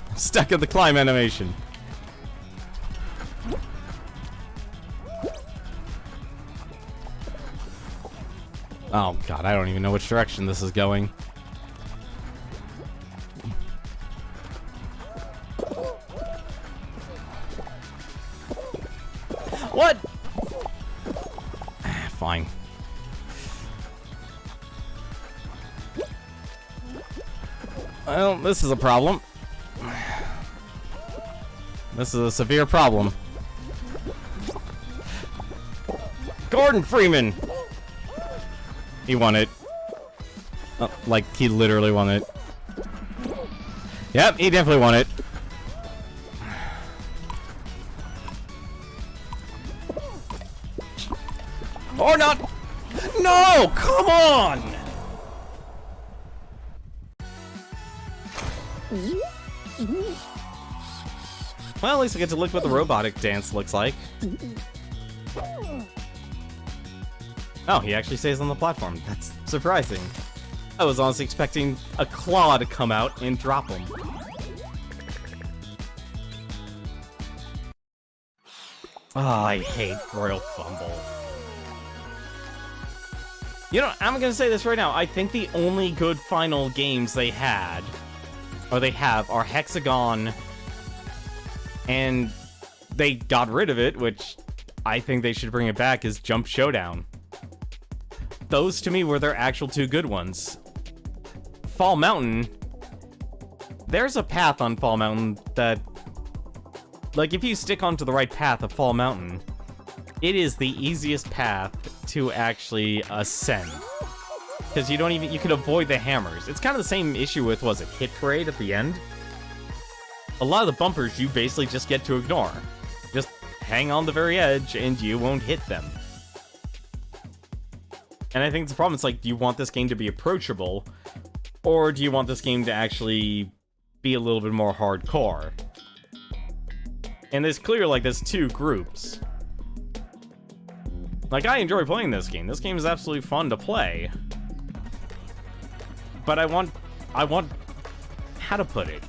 I'm stuck at the climb animation. Oh god, I don't even know which direction this is going. What? Fine. Well, this is a problem. This is a severe problem. Gordon Freeman! He won it. Oh, like, he literally won it. Yep, he definitely won it. Or not! No! Come on! Well, at least I get to look what the robotic dance looks like. Oh, he actually stays on the platform. That's surprising. I was honestly expecting a claw to come out and drop him. Oh, I hate Royal Fumble. You know, I'm gonna say this right now. I think the only good final games they had, or they have, are Hexagon, and they got rid of it, which I think they should bring it back, is Jump Showdown. Those, to me, were their actual two good ones. Fall Mountain, there's a path on Fall Mountain that, like, if you stick onto the right path of Fall Mountain, it is the easiest path to actually ascend. Because you don't even, you can avoid the hammers. It's kind of the same issue with, was it Hit Parade at the end? A lot of the bumpers you basically just get to ignore. Just hang on the very edge and you won't hit them. And I think the problem is, like, do you want this game to be approachable, or do you want this game to actually be a little bit more hardcore? And there's clear, like, there's two groups. Like, I enjoy playing this game. This game is absolutely fun to play. But I want, how to put it?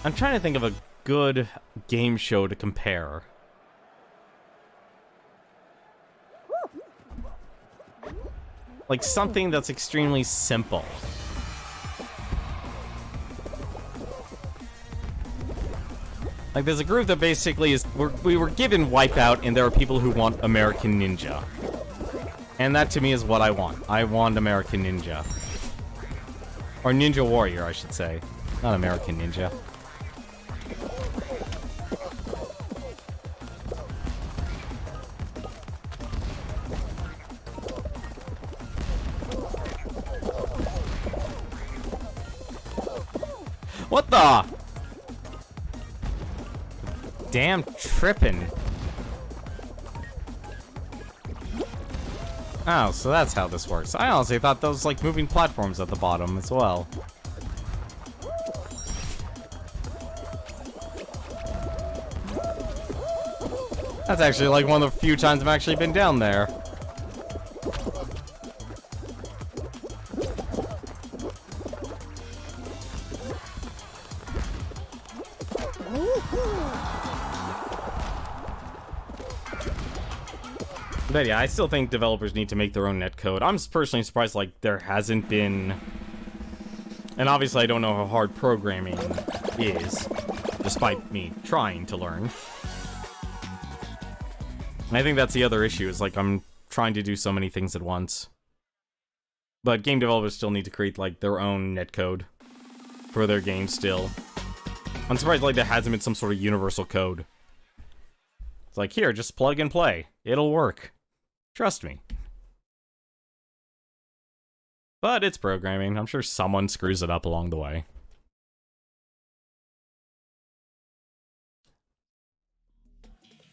I'm trying to think of a good game show to compare. Like, something that's extremely simple. Like, there's a group that basically is... We were given Wipeout, and there are people who want American Ninja. And that, to me, is what I want. I want American Ninja. Or Ninja Warrior, I should say. Not American Ninja. What the? Damn trippin'. Oh, so that's how this works. I honestly thought those like moving platforms at the bottom as well. That's actually like one of the few times I've actually been down there. But yeah, I still think developers need to make their own netcode. I'm personally surprised, like, there hasn't been... And obviously I don't know how hard programming is, despite me trying to learn. And I think that's the other issue, is, like, I'm trying to do so many things at once. But game developers still need to create, like, their own netcode for their games still. I'm surprised, like, there hasn't been some sort of universal code. It's like, here, just plug and play. It'll work. Trust me. But it's programming. I'm sure someone screws it up along the way.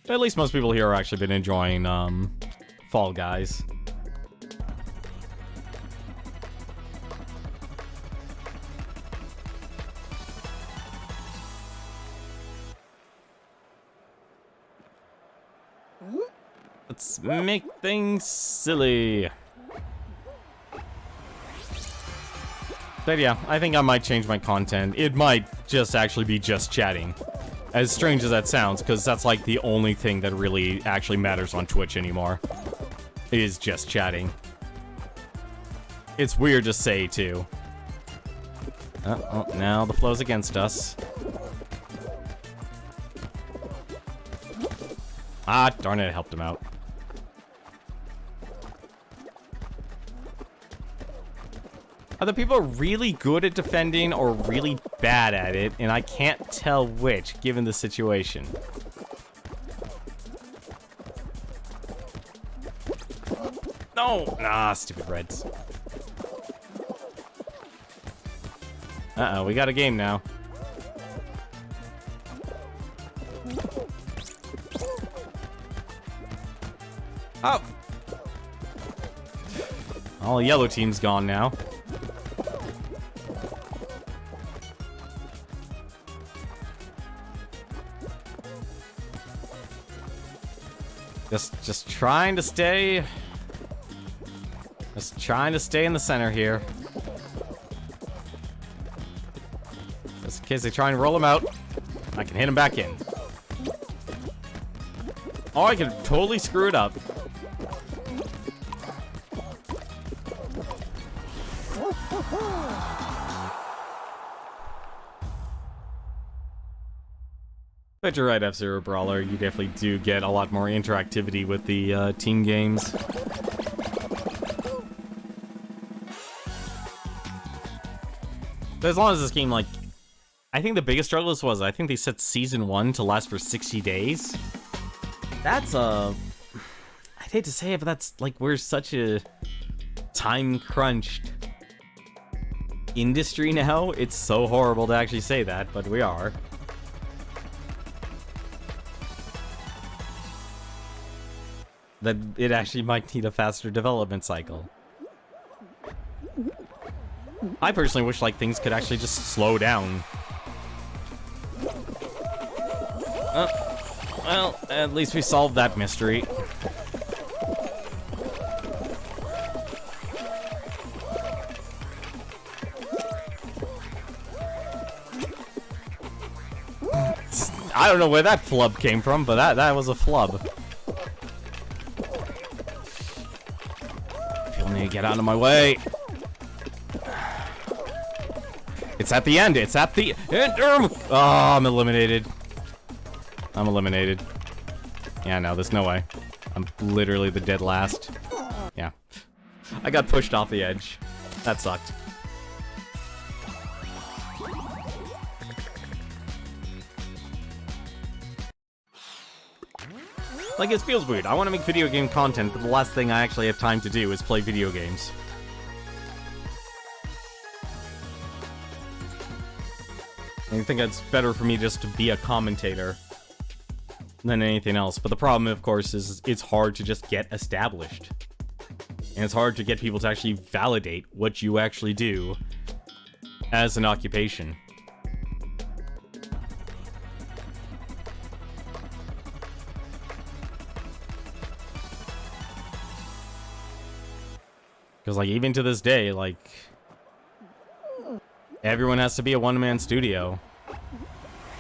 But at least most people here have actually been enjoying, Fall Guys. Let's make things silly. But yeah, I think I might change my content. It might just actually be just chatting. As strange as that sounds, because that's like the only thing that really actually matters on Twitch anymore. Is just chatting. It's weird to say, too. Oh, now the flow's against us. Ah, darn it, I helped him out. Either people are really good at defending or really bad at it, and I can't tell which, given the situation. No! Nah, stupid Reds. Uh-oh, we got a game now. Oh! All the yellow team's gone now. Just trying to stay... Just trying to stay in the center here. Just in case they try and roll him out, I can hit him back in. Oh, I can totally screw it up. But you're right, F-Zero Brawler, you definitely do get a lot more interactivity with the team games. But as long as this game, like, I think the biggest struggle was, I think they set Season 1 to last for 60 days. That's, I'd hate to say it, but that's, like, we're such a time-crunched industry now. It's so horrible to actually say that, but we are. That it actually might need a faster development cycle. I personally wish, like, things could actually just slow down. Well, at least we solved that mystery. I don't know where that flub came from, but that was a flub. Get out of my way. It's at the end. It's at the end. Oh, I'm eliminated. I'm eliminated. Yeah, no, there's no way. I'm literally the dead last. Yeah. I got pushed off the edge. That sucked. Like, it feels weird. I want to make video game content, but the last thing I actually have time to do is play video games. I think it's better for me just to be a commentator than anything else. But the problem, of course, is it's hard to just get established. And it's hard to get people to actually validate what you actually do as an occupation. Because, like, even to this day, like, everyone has to be a one-man studio.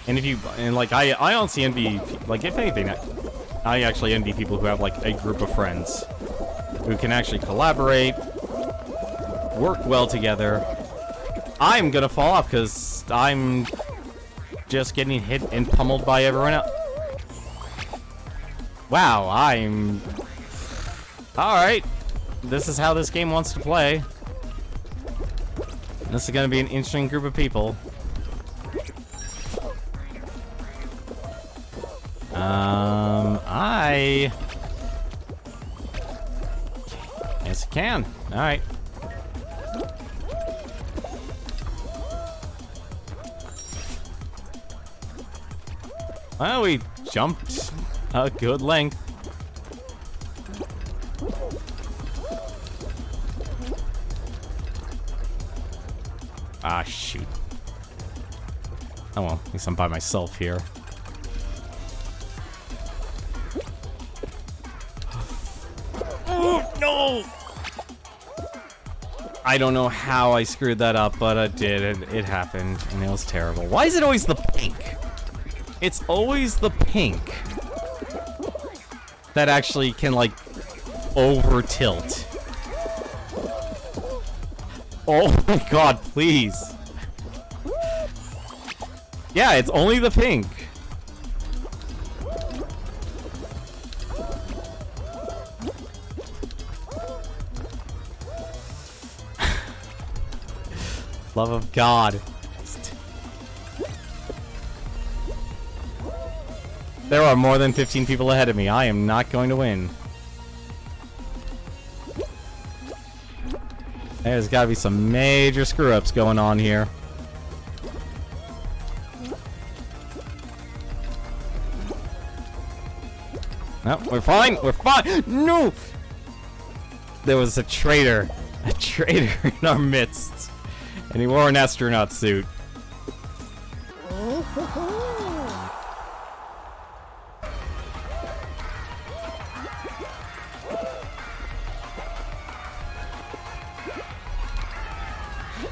And if you, and like, I honestly envy, like, if anything, I actually envy people who have, like, a group of friends who can actually collaborate, work well together. I'm gonna fall off because I'm just getting hit and pummeled by everyone else. Wow, I'm... Alright. This is how this game wants to play. This is gonna be an interesting group of people. Yes, I can. Alright. Well, we jumped a good length. Ah, shoot. Oh well, at least I'm by myself here. Oh, no! I don't know how I screwed that up, but I did. It happened, and it was terrible. Why is it always the pink? It's always the pink that actually can, like, over-tilt. Oh my god, please. Yeah, it's only the pink. Love of God. There are more than 15 people ahead of me. I am not going to win. There's gotta be some major screw-ups going on here. No, we're fine. We're fine. No! There was a traitor. A traitor in our midst. And he wore an astronaut suit.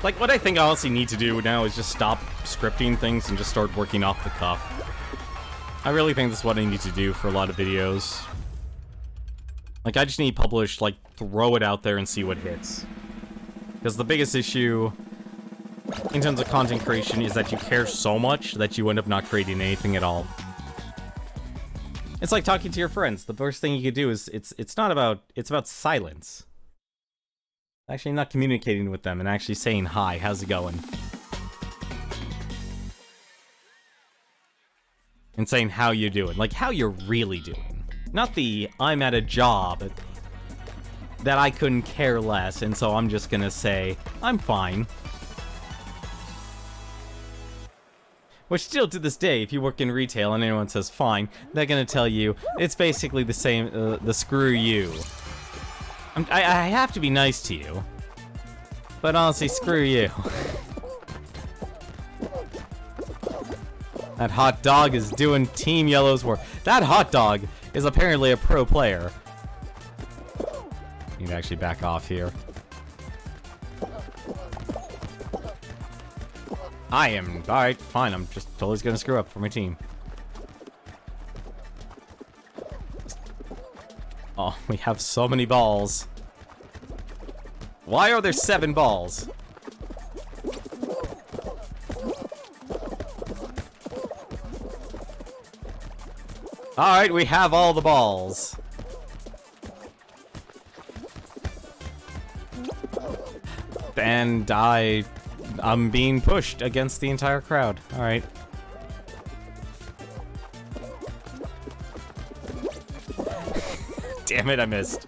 Like, what I think I honestly need to do now is just stop scripting things and just start working off the cuff. I really think that's what I need to do for a lot of videos. Like, I just need published, like, throw it out there and see what hits. Because the biggest issue in terms of content creation is that you care so much that you end up not creating anything at all. It's like talking to your friends. The first thing you could do is, it's about silence. Actually not communicating with them and actually saying, hi, how's it going? And saying how you doing. Like, how you're really doing. Not the, I'm at a job that I couldn't care less, and so I'm just gonna say, I'm fine. Which still, to this day, if you work in retail and anyone says fine, they're gonna tell you, it's basically the same, the screw you. I have to be nice to you. But honestly, screw you. That hot dog is doing Team Yellow's work. That hot dog is apparently a pro player. Need to actually back off here. I am... Alright, fine. I'm just totally gonna screw up for my team. Oh, we have so many balls. Why are there 7 balls? Alright, we have all the balls. And I'm being pushed against the entire crowd. Alright. Damn it, I missed.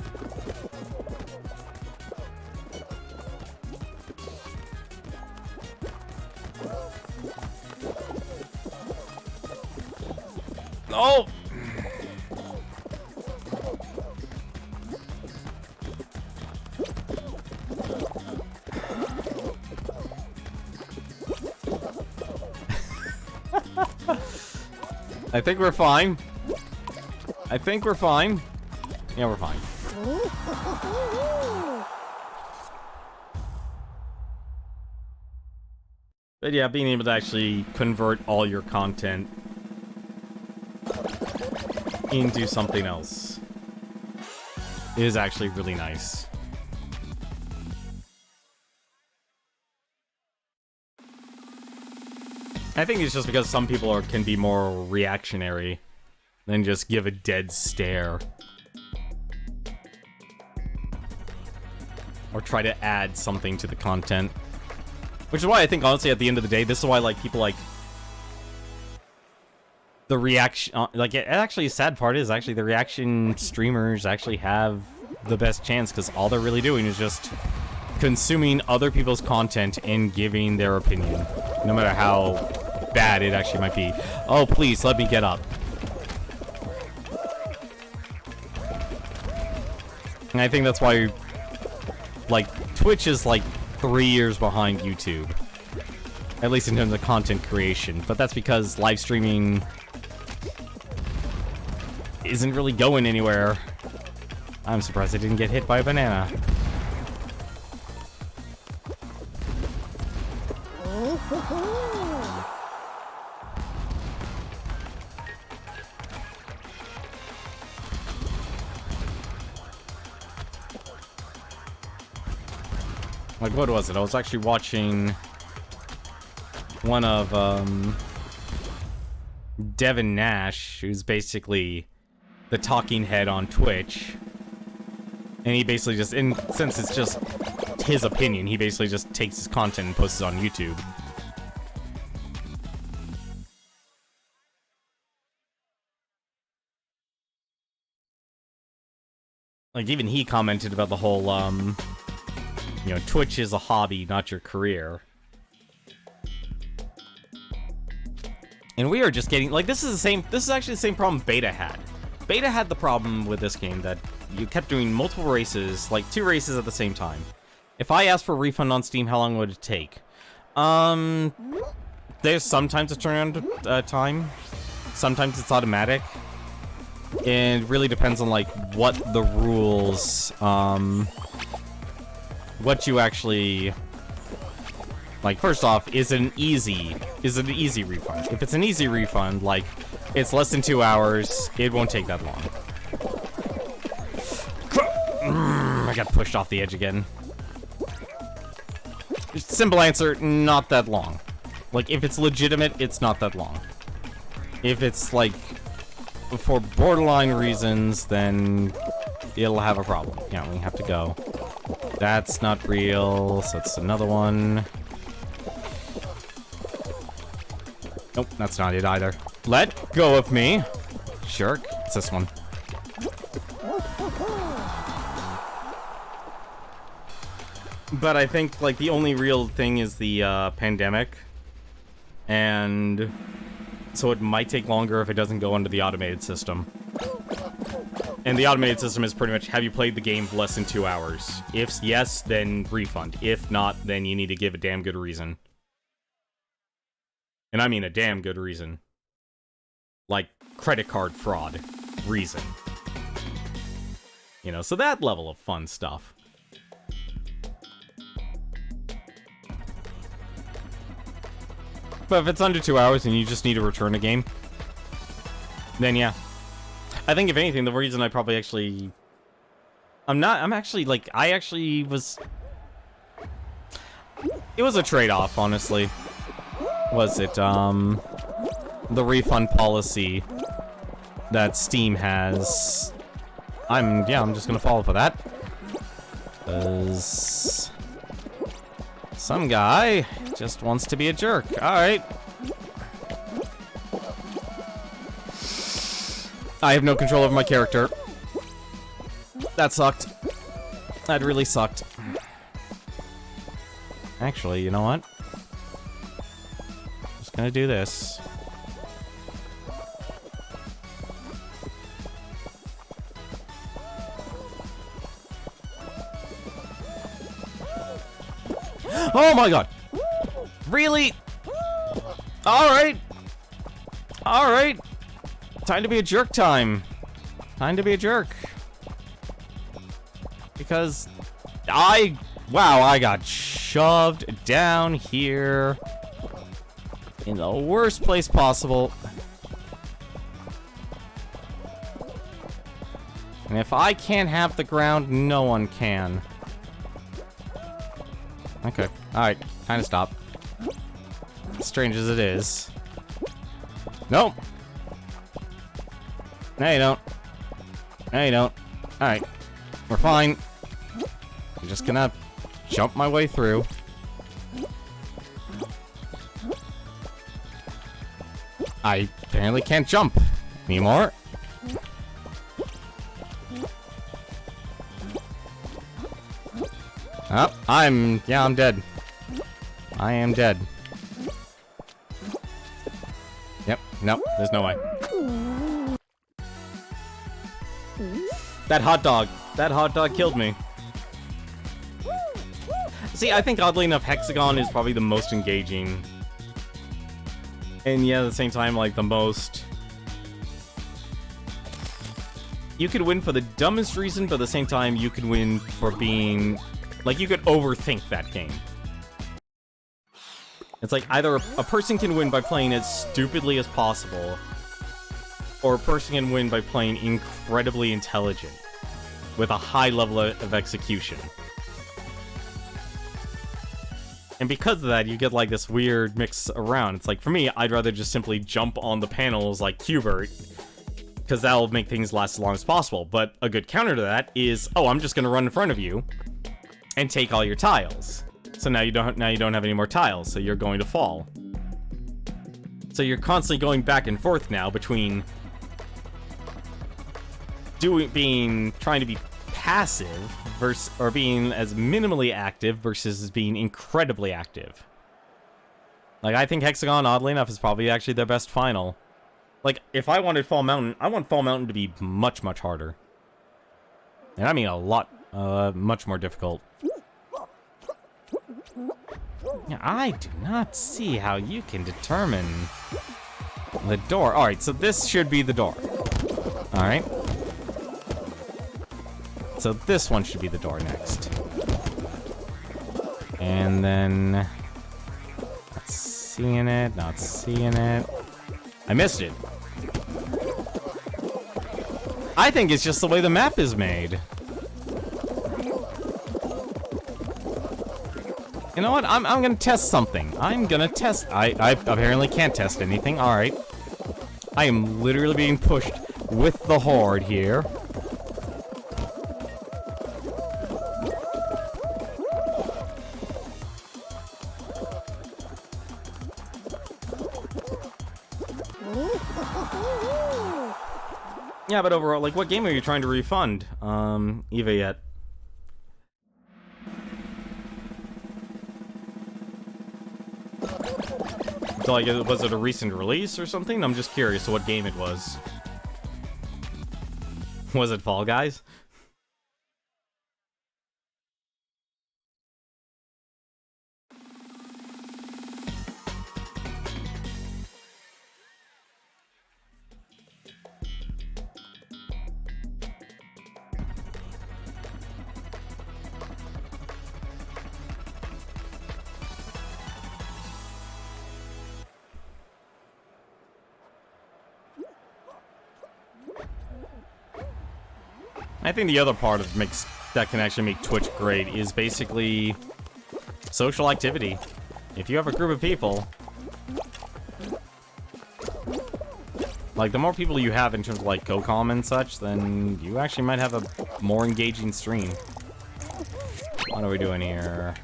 Oh! I think we're fine. I think we're fine. Yeah, we're fine. But yeah, being able to actually convert all your content into something else is actually really nice. I think it's just because some people can be more reactionary than just give a dead stare. Or try to add something to the content. Which is why I think, honestly, at the end of the day, this is why, like, people like... The reaction... like, actually, the sad part is, actually, the reaction streamers actually have the best chance, because all they're really doing is just consuming other people's content and giving their opinion. No matter how bad it actually might be. Oh, please, let me get up. And I think that's why, like, Twitch is, like, 3 years behind YouTube. At least in terms of content creation. But that's because live streaming isn't really going anywhere. I'm surprised I didn't get hit by a banana. Like, what was it? I was actually watching one of, Devin Nash, who's basically the talking head on Twitch. And he basically just, since it's just his opinion, he basically just takes his content and posts it on YouTube. Like, even he commented about the whole, you know, Twitch is a hobby, not your career. And we are just getting, like, this is actually the same problem Beta had. Beta had the problem with this game that you kept doing multiple races, like 2 races at the same time. If I asked for a refund on Steam, how long would it take? There's sometimes a turnaround time. Sometimes it's automatic. And it really depends on, like, what the rules, what you actually... Like, first off, is it an easy refund? If it's an easy refund, like, it's less than 2 hours, it won't take that long. I got pushed off the edge again. Simple answer, not that long. Like, if it's legitimate, it's not that long. If it's, like, for borderline reasons, then it'll have a problem. Yeah, we have to go. That's not real, so it's another one. Nope, that's not it either. Let go of me. Jerk. It's this one. But I think, like, the only real thing is the pandemic. And so it might take longer if it doesn't go under the automated system. And the automated system is pretty much, have you played the game for less than 2 hours? If yes, then refund. If not, then you need to give a damn good reason. And I mean a damn good reason. Like, credit card fraud reason. You know, so that level of fun stuff. But if it's under 2 hours and you just need to return a game, then yeah. I think if anything, the reason I probably actually... I'm actually, like, I actually was... It was a trade-off, honestly. Was it, the refund policy that Steam has. I'm just gonna follow for that. 'Cause some guy just wants to be a jerk. Alright. I have no control over my character. That sucked. That really sucked. Actually, you know what? Just gonna do this. Oh my god! Really? Alright! Alright! Time to be a jerk time. Time to be a jerk. Because I got shoved down here in the worst place possible. And if I can't have the ground, no one can. Okay. Alright. Kind of stop. Strange as it is. Nope. No, you don't. No, you don't. Alright. We're fine. I'm just gonna jump my way through. I apparently can't jump anymore. Oh, I'm dead. I am dead. Yep, nope, there's no way. That hot dog killed me. See, I think oddly enough, Hexagon is probably the most engaging. And yeah, at the same time, like, the most... You could win for the dumbest reason, but at the same time, you could win for being... Like, you could overthink that game. It's like, either a person can win by playing as stupidly as possible, or a person can win by playing incredibly intelligent, with a high level of execution. And because of that, you get like this weird mix around. It's like, for me, I'd rather just simply jump on the panels like Q*bert, because that'll make things last as long as possible. But a good counter to that is, oh, I'm just gonna run in front of you and take all your tiles. So now you don't have any more tiles, so you're going to fall. So you're constantly going back and forth now between trying to be passive versus, or being as minimally active versus being incredibly active. Like, I think Hexagon, oddly enough, is probably actually their best final. Like, if I wanted Fall Mountain, I want Fall Mountain to be much, much harder. And I mean a lot, much more difficult. Yeah, I do not see how you can determine the door. Alright, so this should be the door. Alright. So this one should be the door next. And then... Not seeing it, not seeing it. I missed it. I think it's just the way the map is made. You know what? I'm gonna test something. I'm gonna test... I apparently can't test anything. Alright. I am literally being pushed with the horde here. Yeah, but overall, like, what game are you trying to refund? Eva yet? So, like, was it a recent release or something? I'm just curious what game it was. Was it Fall Guys? I think the other part of that can actually make Twitch great is basically social activity. If you have a group of people, like, the more people you have in terms of like co-com and such, then you actually might have a more engaging stream. What are we doing here?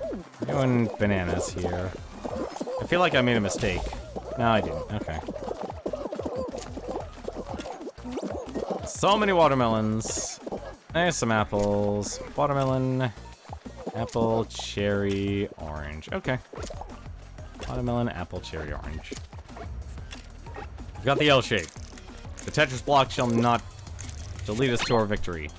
We're doing bananas here. I feel like I made a mistake. No, I didn't. Okay. So many watermelons. There's some apples. Watermelon, apple, cherry, orange. Okay. Watermelon, apple, cherry, orange. We've got the L shape. The Tetris block shall not lead us to our victory.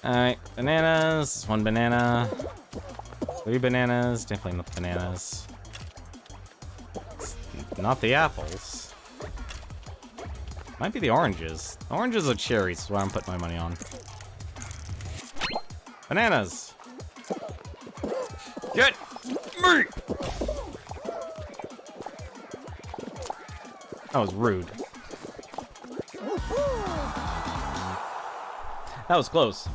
Alright, bananas. One banana. 3 bananas, definitely not bananas. Not the apples. Might be the oranges. Oranges or cherries is what I'm putting my money on. Bananas! Get me! That was rude. That was close.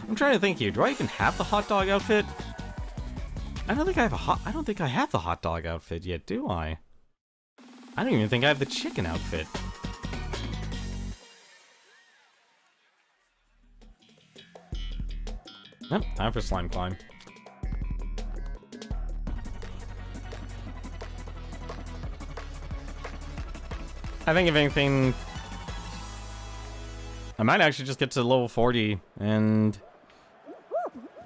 I'm trying to think here. Do I even have the hot dog outfit? I don't think I have the hot dog outfit yet, do I? I don't even think I have the chicken outfit. Nope, time for slime climb. I think if anything, I might actually just get to level 40, and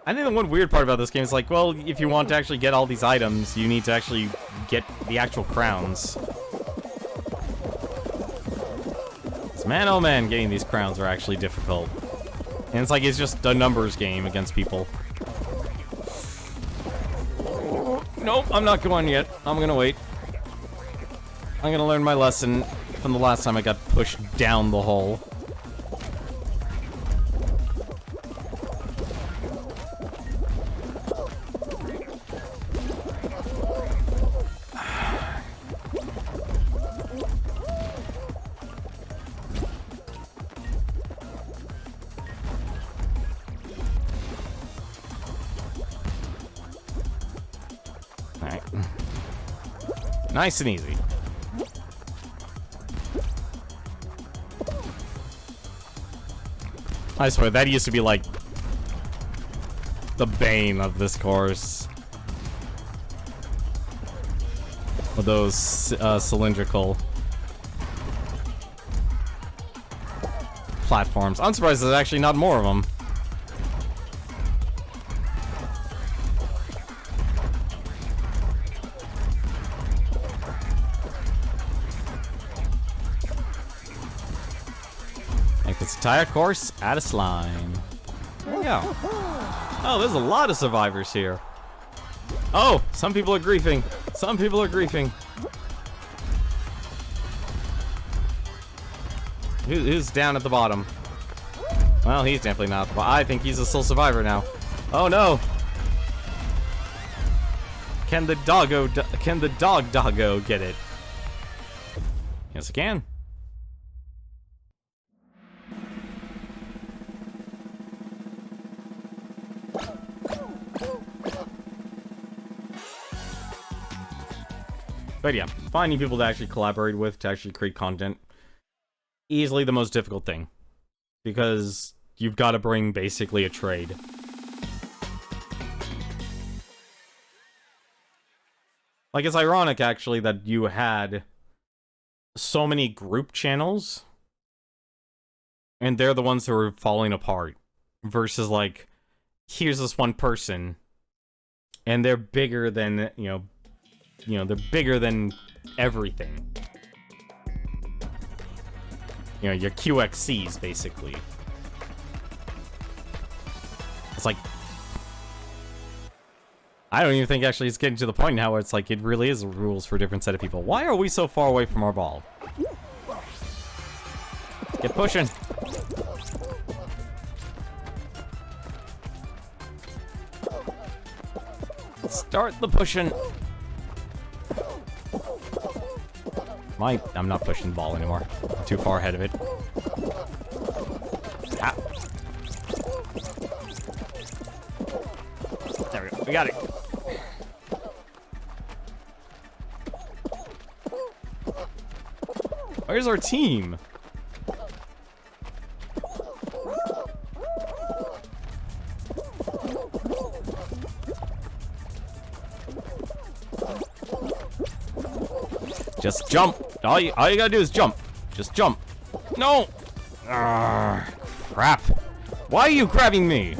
I think the one weird part about this game is like, well, if you want to actually get all these items, you need to actually get the actual crowns. 'Cause man, oh man, getting these crowns are actually difficult. And it's like, it's just a numbers game against people. Nope, I'm not going yet. I'm gonna wait. I'm gonna learn my lesson from the last time I got pushed down the hole. Alright. Nice and easy. I swear, that used to be like the bane of this course. With those cylindrical platforms. I'm surprised there's actually not more of them. Make this entire course out of slime. There we go. Oh, there's a lot of survivors here. Oh, some people are griefing. Some people are griefing. Who's down at the bottom? Well, he's definitely not at the bottom. I think he's a sole survivor now. Oh no! Can the dog doggo get it? Yes, it can. But yeah, finding people to actually collaborate with to actually create content, easily the most difficult thing. Because you've got to bring basically a trade. Like, it's ironic, actually, that you had so many group channels, and they're the ones who are falling apart. Versus, like, here's this one person, and they're bigger than, you know, they're bigger than everything. You know, your QXCs, basically. It's like, I don't even think actually it's getting to the point now where it's like, it really is rules for a different set of people. Why are we so far away from our ball? Get pushing. Start the pushing. I'm not pushing the ball anymore. I'm too far ahead of it. Ah. There we go. We got it. Where's our team? Just jump. All you gotta do is jump. Just jump. No! Crap. Why are you grabbing me?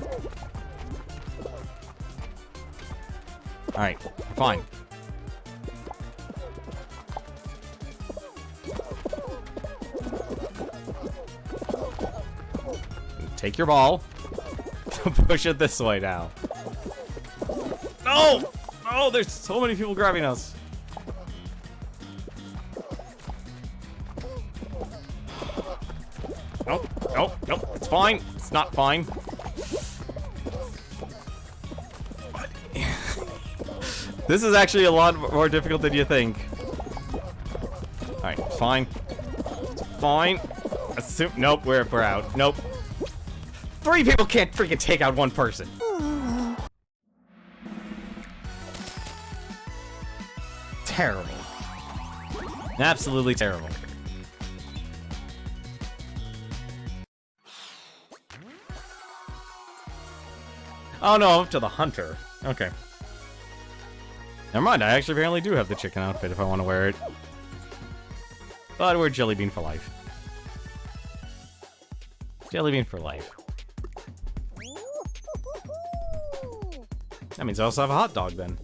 Alright, fine. Take your ball. to push it this way now. No! No, there's so many people grabbing us. Nope, nope, nope. It's fine. It's not fine. This is actually a lot more difficult than you think. Alright, fine. It's fine. Assume. Nope, we're out. Nope. 3 people can't freaking take out 1 person. Terrible. Absolutely terrible. Oh no, I'm up to the hunter. Okay. Never mind, I actually apparently do have the chicken outfit if I want to wear it. But we're Jelly Bean for life. Jelly Bean for life. That means I also have a hot dog then.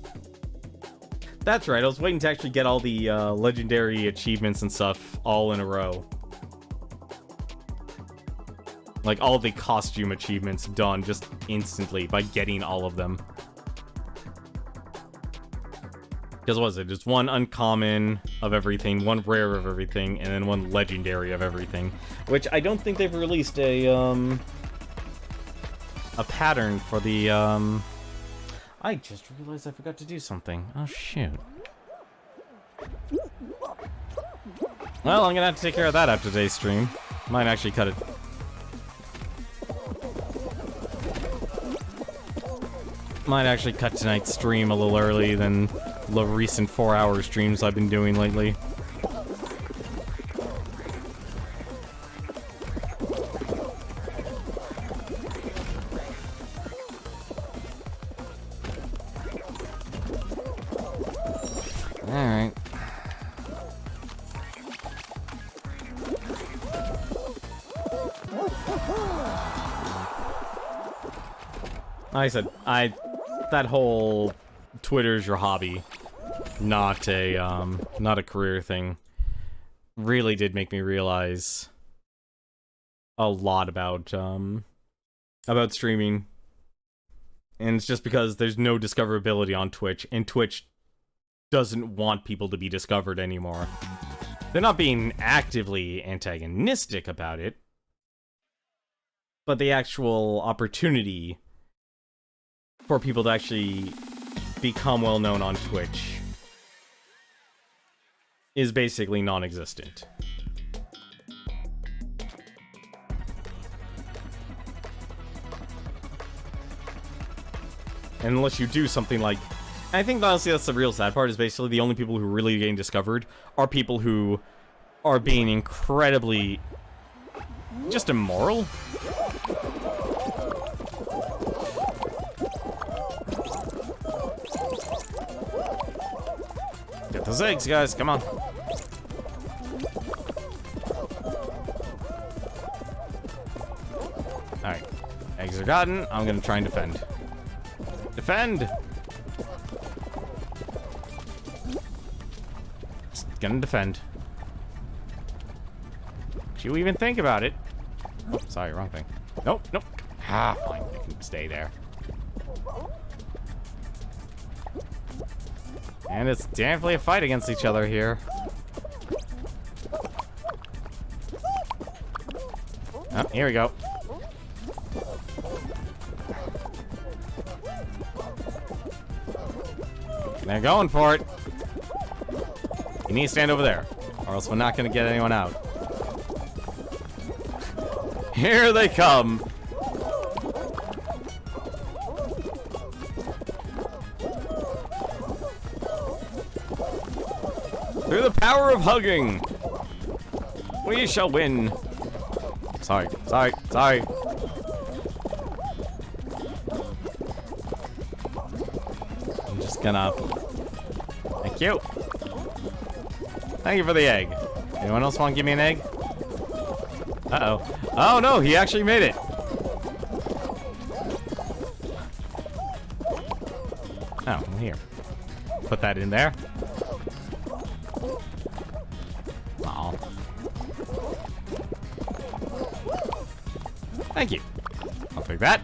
That's right, I was waiting to actually get all the legendary achievements and stuff all in a row. Like all the costume achievements done just instantly by getting all of them. Because what was it? Just 1 uncommon of everything, 1 rare of everything, and then 1 legendary of everything. Which I don't think they've released a pattern for the, I just realized I forgot to do something. Oh, shoot. Well, I'm gonna have to take care of that after today's stream. Might actually cut it. Might actually cut tonight's stream a little early than the recent 4-hour streams I've been doing lately. Alright. Like I said, that whole Twitter's your hobby, not a career thing, really did make me realize a lot about streaming. And it's just because there's no discoverability on Twitch, and Twitch doesn't want people to be discovered anymore. They're not being actively antagonistic about it, but the actual opportunity for people to actually become well known on Twitch is basically non-existent. And unless you do something like... I think honestly that's the real sad part, is basically the only people who are really getting discovered are people who are being incredibly just immoral. Get those eggs, guys, come on. Alright. Eggs are gotten. I'm gonna try and defend. Defend! Just gonna defend. Did you even think about it? Oh, sorry, wrong thing. Nope, nope. Ah, fine. You can stay there. And it's definitely a fight against each other here. Oh, here we go. They're going for it. You need to stand over there, or else we're not going to get anyone out. Here they come. Through the power of hugging, we shall win. Sorry, sorry, sorry. I'm just gonna... Thank you. Thank you for the egg. Anyone else want to give me an egg? Uh-oh. Oh, no, he actually made it. Oh, well, here. Put that in there. Aw. Thank you. I'll take that.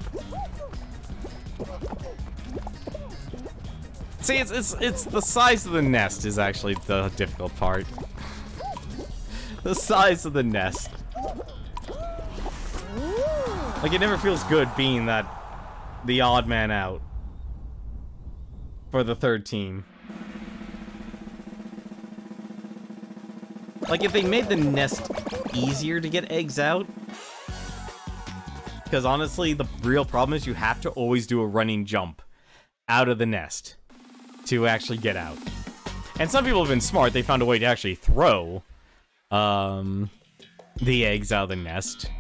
See, it's the size of the nest is actually the difficult part. The size of the nest. Like, it never feels good being the odd man out for the third team. Like, if they made the nest easier to get eggs out, because honestly, the real problem is you have to always do a running jump out of the nest to actually get out. And some people have been smart. They found a way to actually throw the eggs out of the nest.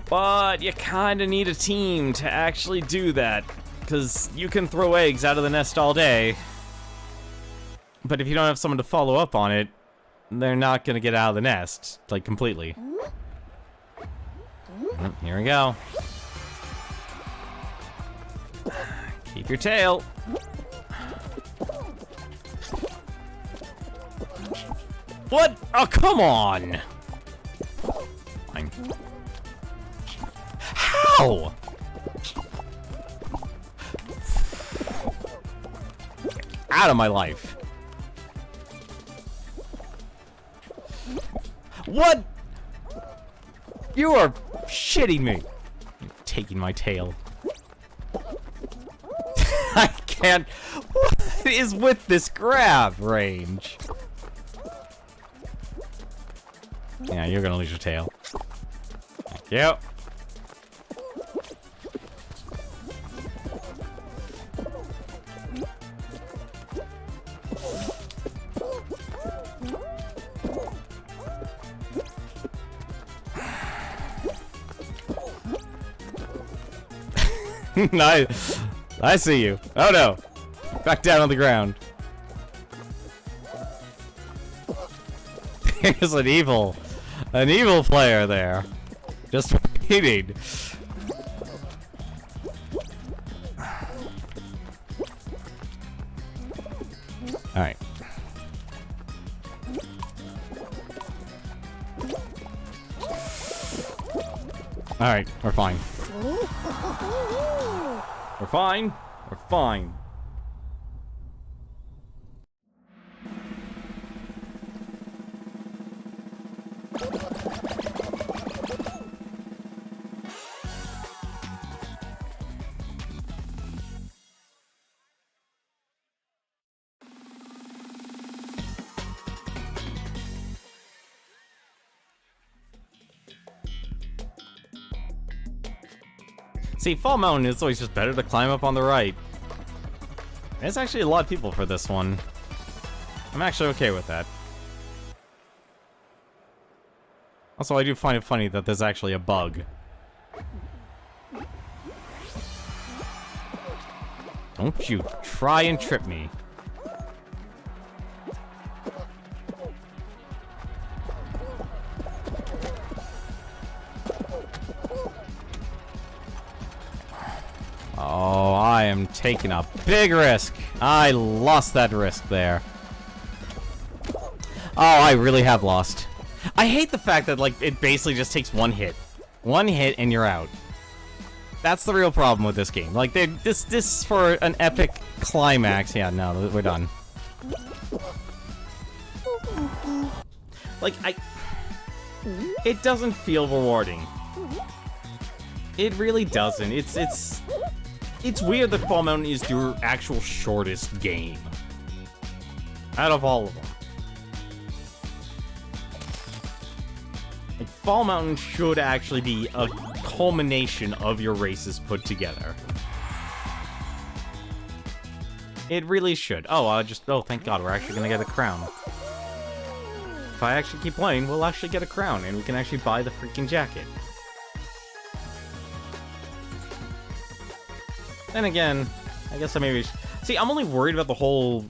But you kind of need a team to actually do that, because you can throw eggs out of the nest all day, but if you don't have someone to follow up on it, they're not going to get out of the nest, like, completely. Here we go. Keep your tail. What? Oh, come on! Fine. How? Out of my life. What? You are shitting me. You're taking my tail. I can't. What is with this grab range? Yeah, you're gonna lose your tail. Thank you. Nice. I see you. Oh no. Back down on the ground. There's an evil player there. Just waiting. Alright. Alright, we're fine. We're fine. We're fine. See, Fall Mountain is always just better to climb up on the right. There's actually a lot of people for this one. I'm actually okay with that. Also, I do find it funny that there's actually a bug. Don't you try and trip me. Oh, I am taking a big risk. I lost that risk there. Oh, I really have lost. I hate the fact that, like, it basically just takes one hit. One hit and you're out. That's the real problem with this game. Like, this for an epic climax. Yeah, no, we're done. Like, it doesn't feel rewarding. It really doesn't. It's weird that Fall Mountain is your actual shortest game out of all of them. Like, Fall Mountain should actually be a culmination of your races put together. It really should. Oh, thank God, we're actually gonna get a crown. If I actually keep playing, we'll actually get a crown, and we can actually buy the freaking jacket. Then again, I guess I maybe... See, I'm only worried about the whole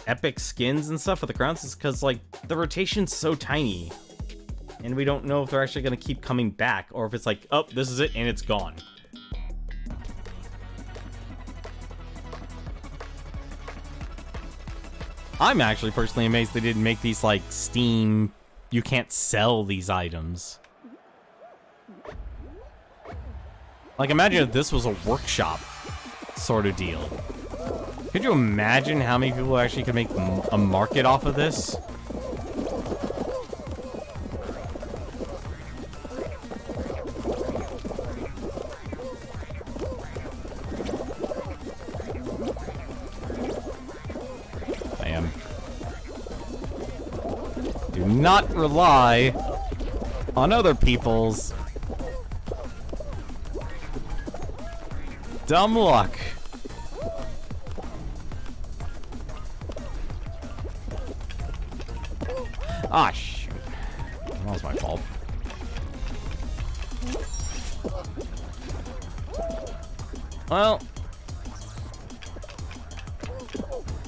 epic skins and stuff with the crowns is because, like, the rotation's so tiny. And we don't know if they're actually going to keep coming back, or if it's like, oh, this is it, and it's gone. I'm actually personally amazed they didn't make these, like, Steam... You can't sell these items. Like, imagine if this was a workshop sort of deal. Could you imagine how many people actually could make a market off of this? Do not rely on other people's dumb luck. Ah, shoot. That was my fault. Well.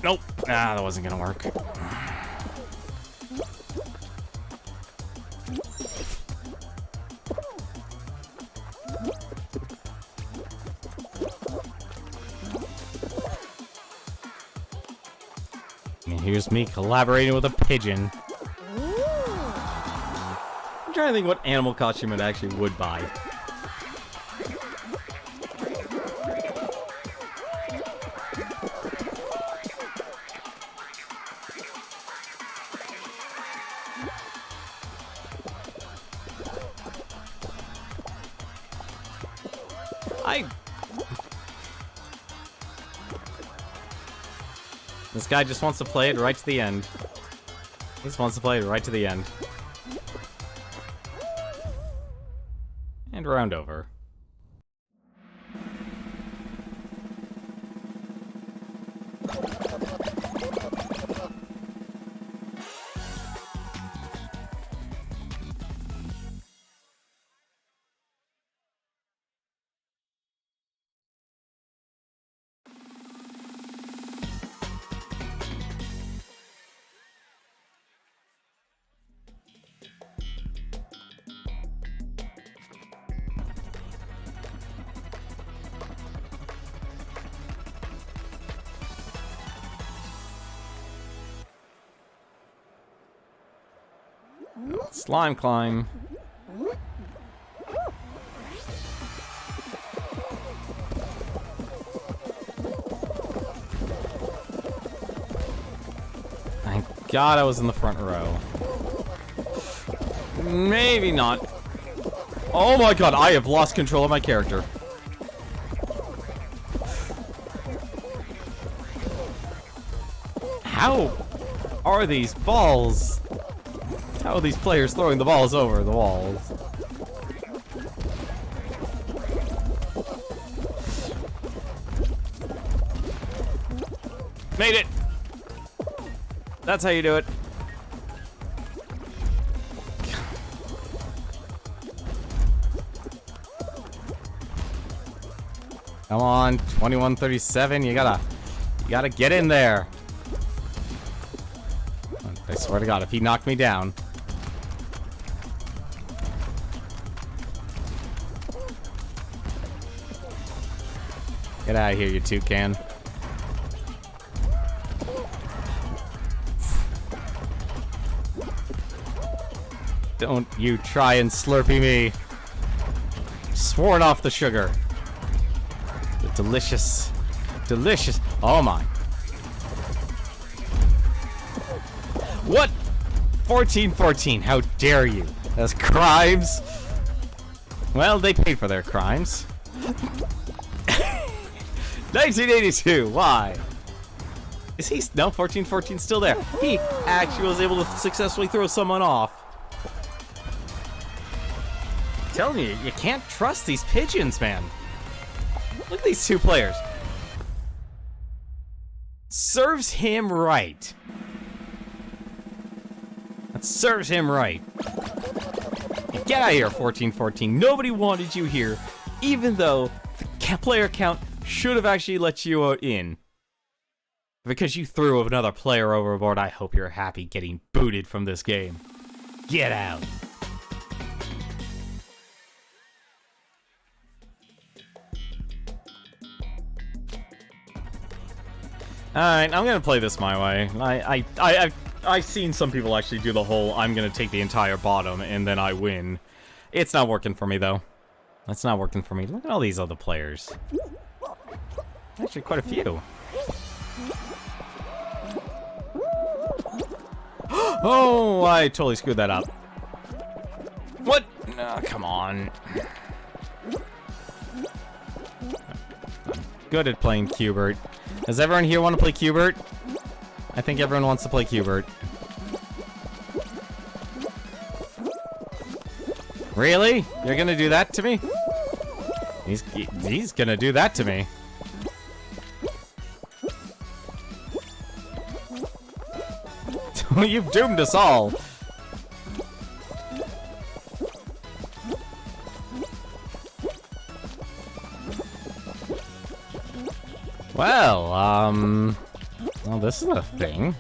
Nope. Ah, that wasn't gonna work. And here's me collaborating with a pigeon. I'm trying to think what animal costume it actually would buy. This guy just wants to play it right to the end. He just wants to play it right to the end. And round over. Slime climb. Thank God I was in the front row. Maybe not. Oh my God, I have lost control of my character. How are these balls? How are these players throwing the balls over the walls? Made it! That's how you do it. Come on, 2137, you gotta get in there. I swear to God, if he knocked me down. Get out of here, you toucan. Don't you try and slurpee me. Sworn off the sugar. The delicious, delicious. Oh my. What? 1414, how dare you? That's crimes. Well, they paid for their crimes. 1982, why? Is he, no, 1414 still there. He actually was able to successfully throw someone off. I'm telling you, you can't trust these pigeons, man. Look at these two players. Serves him right. That serves him right. Get out of here, 1414. Nobody wanted you here, even though the player count should have actually let you in. Because you threw another player overboard, I hope you're happy getting booted from this game. Get out. Alright, I'm gonna play this my way. I've seen some people actually do the whole, I'm gonna take the entire bottom and then I win. It's not working for me, though. It's not working for me. Look at all these other players. Actually, quite a few. Oh, I totally screwed that up. What? No, come on. Good at playing Q*bert. Does everyone here want to play Q*bert? I think everyone wants to play Q*bert. Really? You're gonna do that to me? He's gonna do that to me. You've doomed us all. Well, well, this is a thing.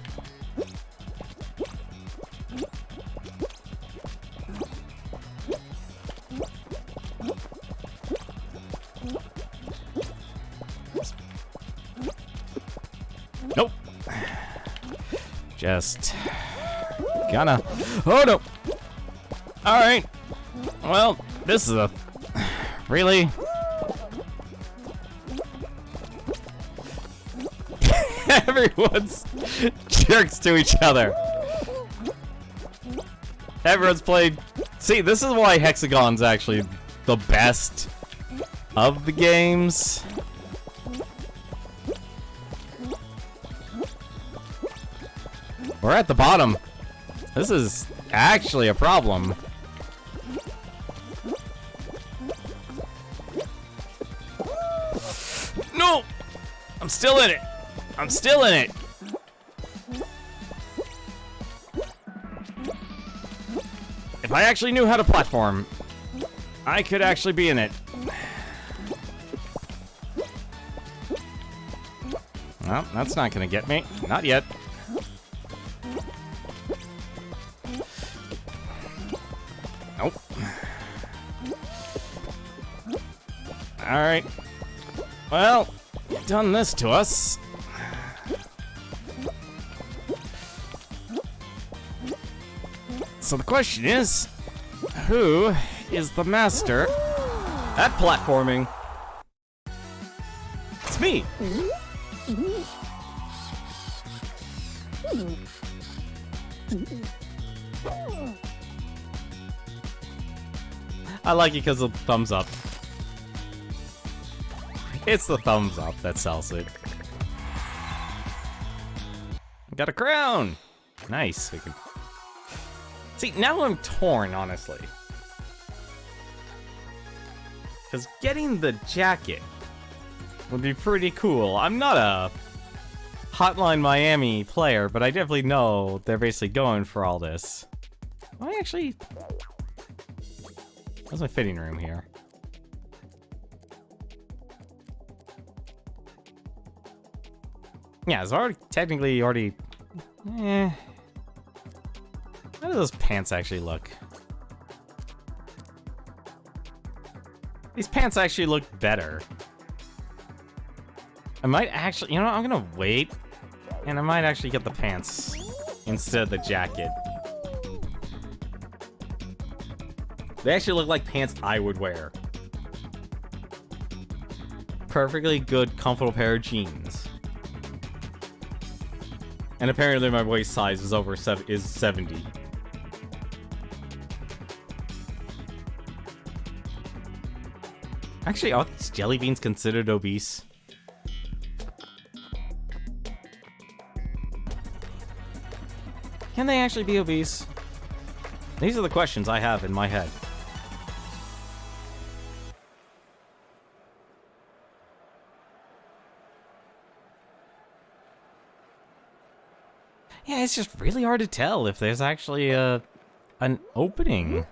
Nope. Just gonna. Oh no. All right. Well, this is a. Really? Everyone's jerks to each other. Everyone's played. See, this is why Hexagon's actually the best of the games. We're at the bottom. This is actually a problem. No! I'm still in it. I'm still in it. If I actually knew how to platform, I could actually be in it. Well, that's not gonna get me. Not yet. Nope. Alright. Well, you've done this to us. So the question is, who is the master at platforming? It's me. I like it because of the thumbs up. It's the thumbs up that sells it. Got a crown. Nice. We can... See, now I'm torn, honestly. Because getting the jacket would be pretty cool. I'm not a Hotline Miami player, but I definitely know they're basically going for all this. I actually... How's my fitting room here? Yeah, it's already technically already... How do those pants actually look? These pants actually look better. I might actually... You know what? I'm gonna wait. And I might actually get the pants instead of the jacket. They actually look like pants I would wear. Perfectly good, comfortable pair of jeans. And apparently my waist size is over 70. Actually, are these jelly beans considered obese? Can they actually be obese? These are the questions I have in my head. Yeah, it's just really hard to tell if there's actually an opening.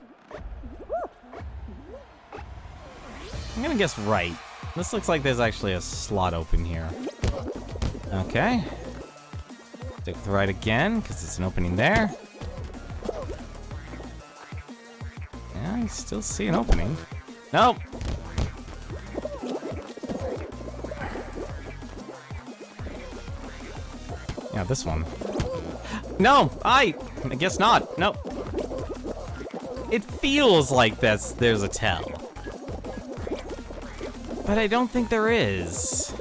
I'm gonna guess right. This looks like there's actually a slot open here. Okay. Stick with the right again, because it's an opening there. Yeah, I still see an opening. Nope. Yeah, this one. No, I guess not. Nope. It feels like there's a tell. But I don't think there is.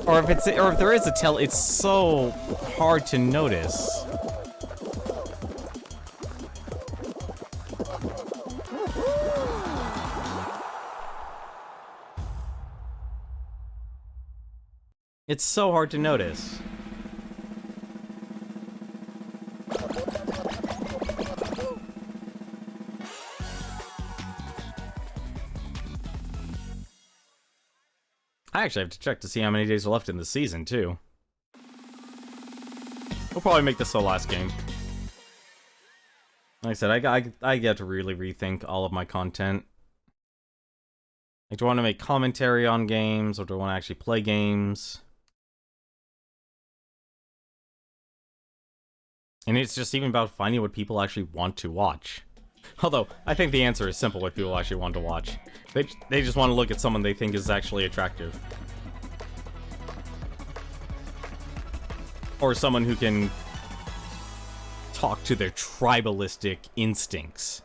Or if there is a tell, it's so hard to notice. It's so hard to notice. I actually have to check to see how many days are left in the season, too. We'll probably make this the last game. Like I said, I get to really rethink all of my content. Like, do I want to make commentary on games, or do I want to actually play games? And it's just even about finding what people actually want to watch. Although, I think the answer is simple, what people actually want to watch. They just want to look at someone they think is actually attractive. Or someone who can talk to their tribalistic instincts.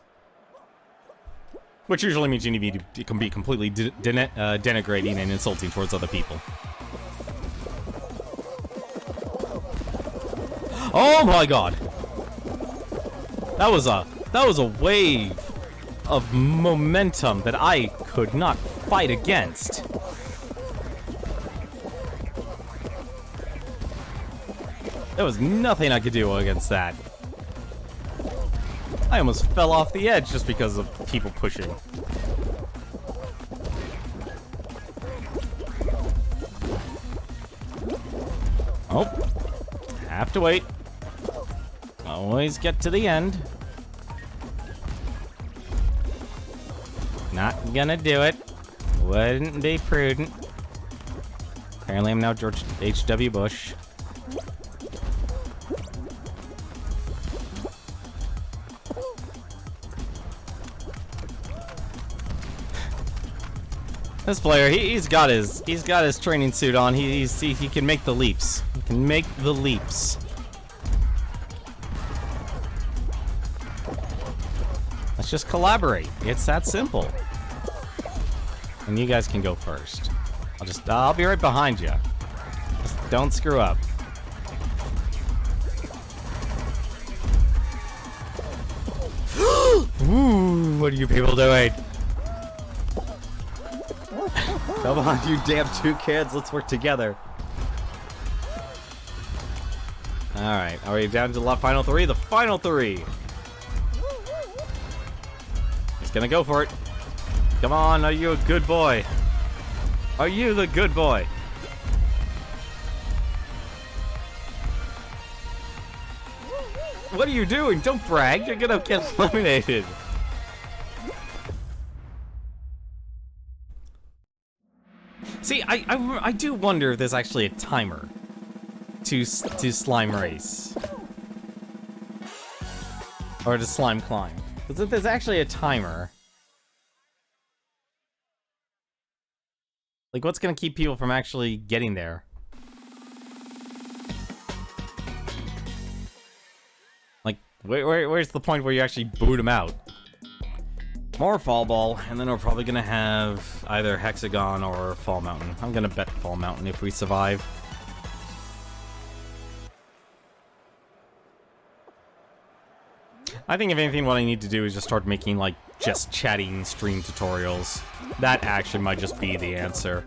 Which usually means you need to be completely denigrating and insulting towards other people. Oh my god! That was a wave of momentum that I could not fight against. There was nothing I could do against that. I almost fell off the edge just because of people pushing. Oh, have to wait. Always get to the end. Not gonna do it. Wouldn't be prudent. Apparently I'm now George H.W. Bush. This player, he's got his training suit on. He can make the leaps. He can make the leaps. Let's just collaborate. It's that simple. And you guys can go first. I'll be right behind you. Just don't screw up. Ooh, what are you people doing? Come on, you damn two kids. Let's work together. Alright, are we down to the final three? The final three. He's gonna go for it. Come on, are you a good boy? Are you the good boy? What are you doing? Don't brag. You're gonna get eliminated. See, I do wonder if there's actually a timer to slime race. Or to slime climb. Because if there's actually a timer, like, what's gonna keep people from actually getting there? Like, where's the point where you actually boot them out? More Fall Ball, and then we're probably gonna have either Hexagon or Fall Mountain. I'm gonna bet Fall Mountain if we survive. I think if anything, what I need to do is just start making, like, just chatting stream tutorials. That actually might just be the answer.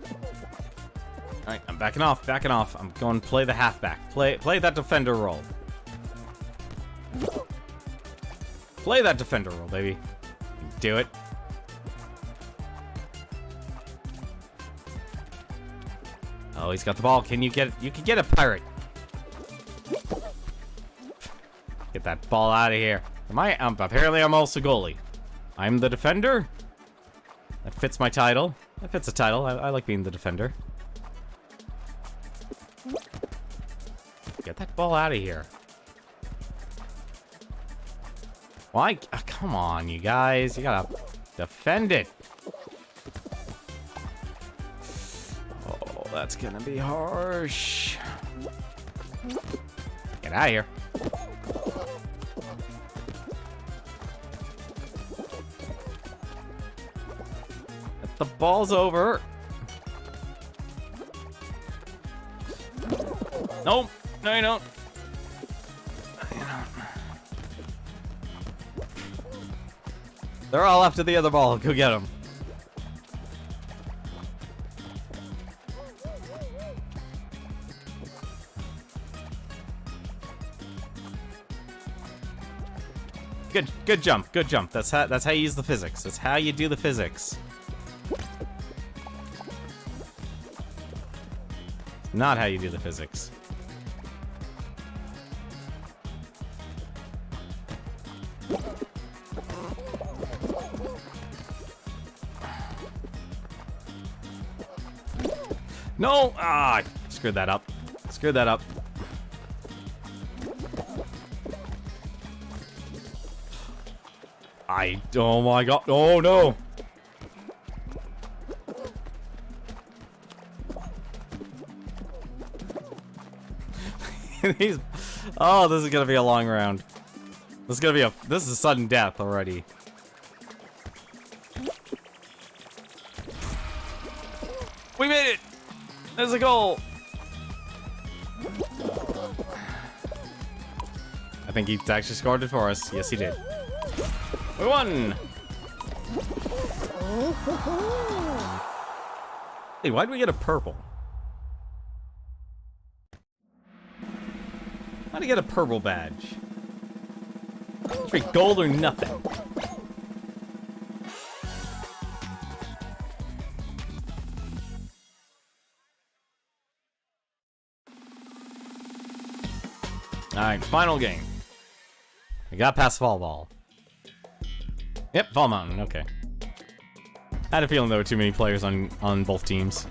Alright, I'm backing off. I'm going to play the halfback. Play that defender role. Play that defender role, baby. Do it. Oh, he's got the ball. Can you get it? You can get it, pirate. Get that ball out of here. Apparently I'm also goalie. I'm the defender. That fits my title. That fits the title. I like being the defender. Get that ball out of here. Why? Come on, you guys. You gotta defend it. Oh, that's gonna be harsh. Get out of here. The ball's over. Nope. No, you don't. They're all after the other ball. Go get them. Good jump. Good jump. That's how you use the physics. That's how you do the physics. Not how you do the physics. No! Ah, I screwed that up. Screwed that up. Oh my god. Oh no! Oh, this is gonna be a long round. This is sudden death already. We made it! There's a goal! I think he actually scored it for us. Yes, he did. We won! Hey, why did we get a purple? How'd I get a purple badge? Straight gold or nothing. Alright, final game. We got past Fall Ball. Yep, Fall Mountain, okay. I had a feeling there were too many players on both teams.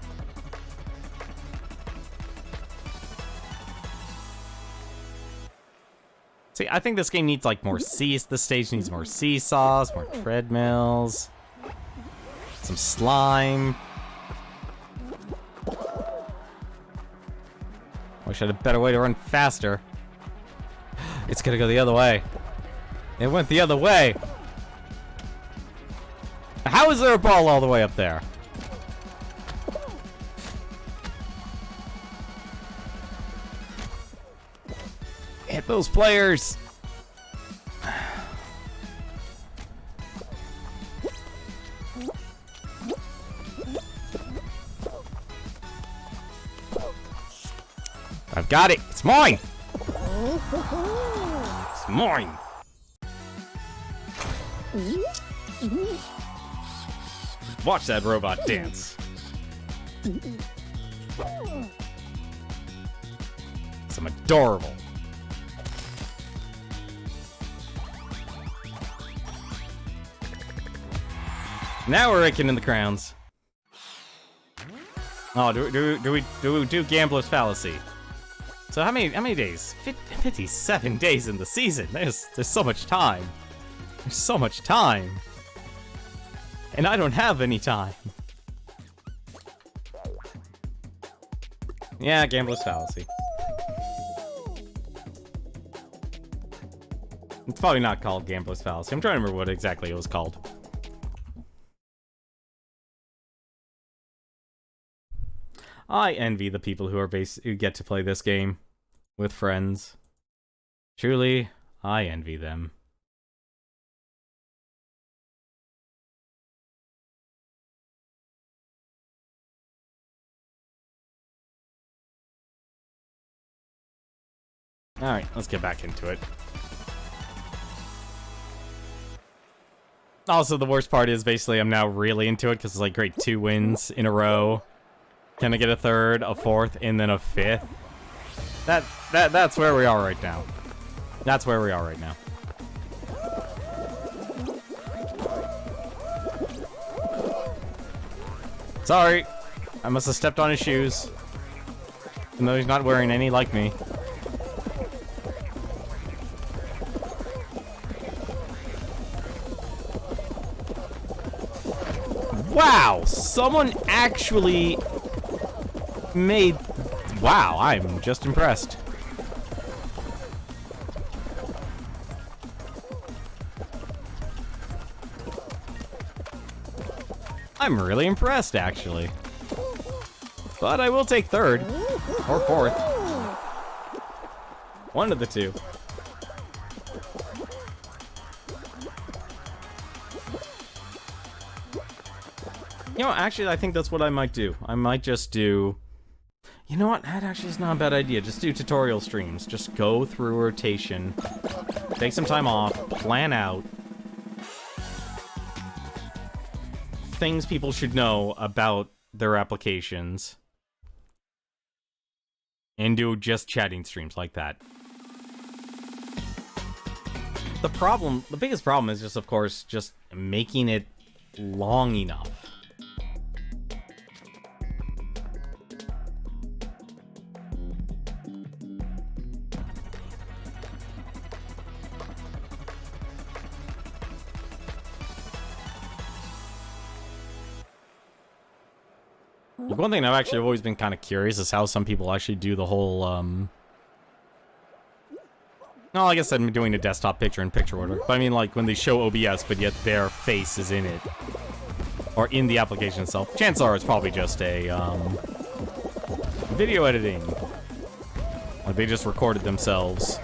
See, I think this game needs like more this stage needs more seesaws, more treadmills, some slime. Wish I had a better way to run faster. It's gonna go the other way. It went the other way. How is there a ball all the way up there? Hit those players. I've got it. It's mine. It's mine. Watch that robot dance. Some adorable. Now we're raking in the crowns. Oh, do we do Gambler's Fallacy? So how many days? 57 days in the season. There's so much time. There's so much time. And I don't have any time. Yeah, Gambler's Fallacy. It's probably not called Gambler's Fallacy. I'm trying to remember what exactly it was called. I envy the people who get to play this game with friends. Truly, I envy them. Alright, let's get back into it. Also, the worst part is basically I'm now really into it because it's like, great, 2 wins in a row. Can I get a third, a fourth, and then a fifth? That's where we are right now. That's where we are right now. Sorry. I must have stepped on his shoes. Even though he's not wearing any like me. Wow! Someone actually made... Wow, I'm just impressed. I'm really impressed, actually. But I will take third. Or fourth. One of the two. You know, actually, I think that's what I might do. I might just do... You know what? That actually is not a bad idea. Just do tutorial streams. Just go through rotation. Take some time off. Plan out things people should know about their applications. And do just chatting streams like that. The biggest problem is just, of course, just making it long enough. One thing I've actually always been kind of curious is how some people actually do the whole, No, I guess I'm doing a desktop picture-in-picture order. But I mean, like, when they show OBS, but yet their face is in it. Or in the application itself. Chances are it's probably just a, video editing. Like, they just recorded themselves.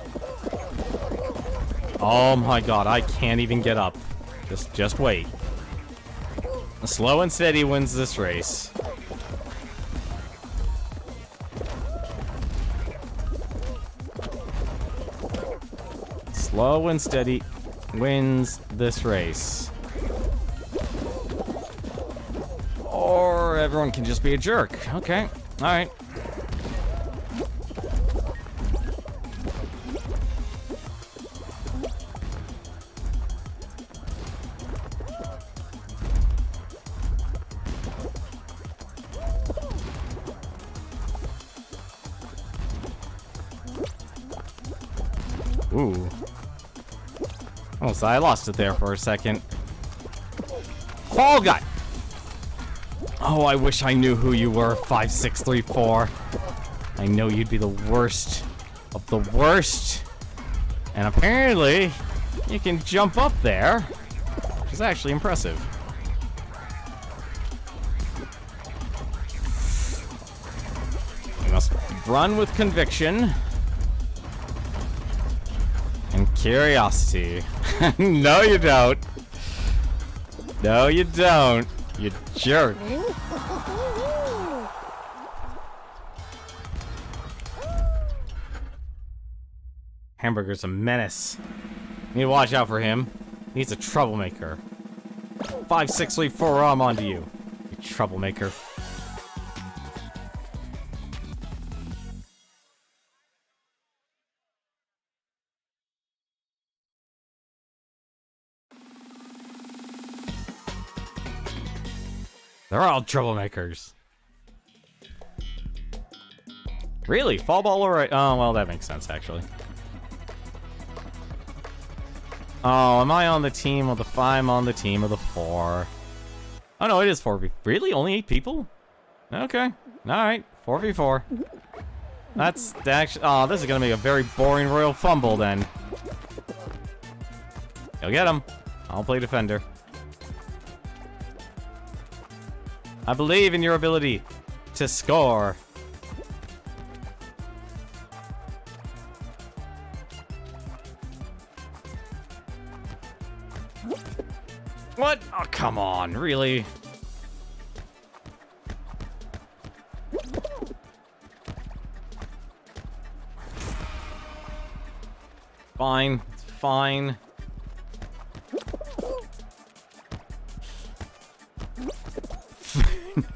Oh my god, I can't even get up. Just wait. Slow and steady wins this race. Slow and steady wins this race. Or everyone can just be a jerk. Okay, alright. Ooh. Oh, so I lost it there for a second. Fall Guy! Oh, I wish I knew who you were, 5634. I know you'd be the worst of the worst. And apparently, you can jump up there, which is actually impressive. We must run with conviction. And curiosity. No, you don't. No, you don't. You jerk. Hamburger's a menace. Need to watch out for him. He's a troublemaker. 5634, I'm onto you. You troublemaker. They're all troublemakers. Really? Fall ball or... Oh, well, that makes sense, actually. Oh, am I on the team of the 5? I'm on the team of the 4. Oh, no, it is 4v... Really? Only 8 people? Okay. Alright. 4v4. That's actually... Oh, this is gonna be a very boring Royal Fumble, then. You'll get him. I'll play defender. I believe in your ability to score. What? Oh, come on, really? Fine, it's fine.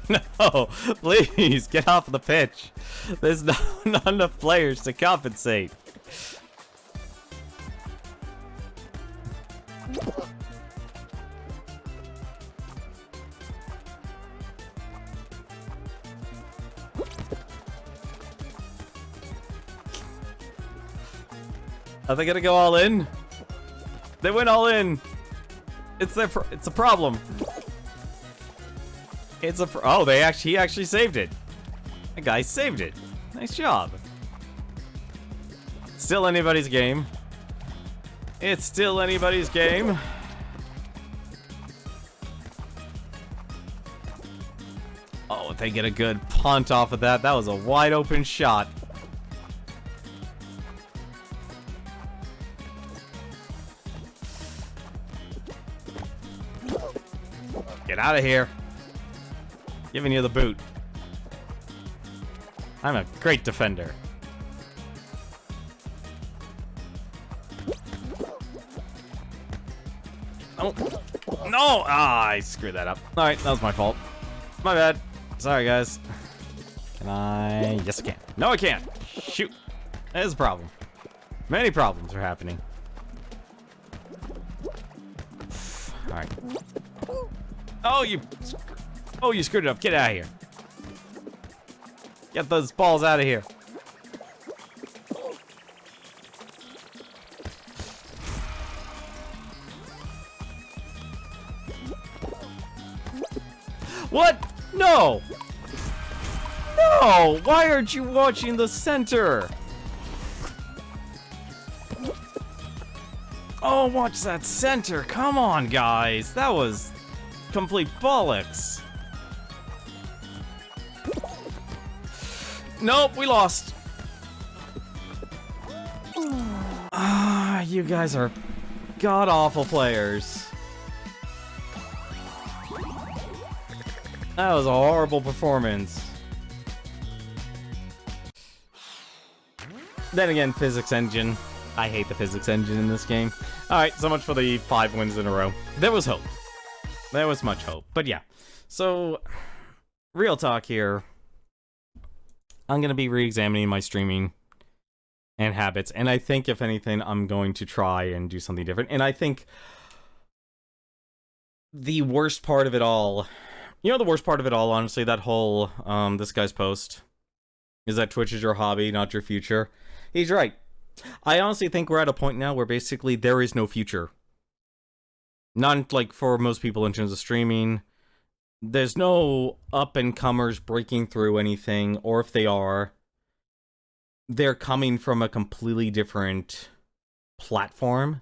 No, please, get off the pitch. There's not enough players to compensate. Are they gonna go all in? They went all in. It's a problem. It's a oh, he actually saved it. The guy saved it. Nice job. Still anybody's game. It's still anybody's game. Oh, if they get a good punt off of that, that was a wide open shot. Get out of here. Giving you the boot. I'm a great defender. Oh. No! Ah, I screwed that up. Alright, that was my fault. My bad. Sorry, guys. Can I? Yes, I can. No, I can't. Shoot. There's a problem. Many problems are happening. Alright. Oh, you screwed it up. Get out of here. Get those balls out of here. What? No! No! Why aren't you watching the center? Oh, watch that center. Come on, guys. That was complete bollocks. Nope, we lost. Ah, you guys are god-awful players. That was a horrible performance. Then again, physics engine. I hate the physics engine in this game. Alright, so much for the 5 wins in a row. There was hope. There was much hope. But yeah. So, real talk here. I'm going to be re-examining my streaming and habits. And I think, if anything, I'm going to try and do something different. And I think the worst part of it all... You know the worst part of it all, honestly, that whole, this guy's post, is that Twitch is your hobby, not your future. He's right. I honestly think we're at a point now where basically there is no future. Not, like, for most people in terms of streaming. There's no up-and-comers breaking through anything, or if they are, they're coming from a completely different platform.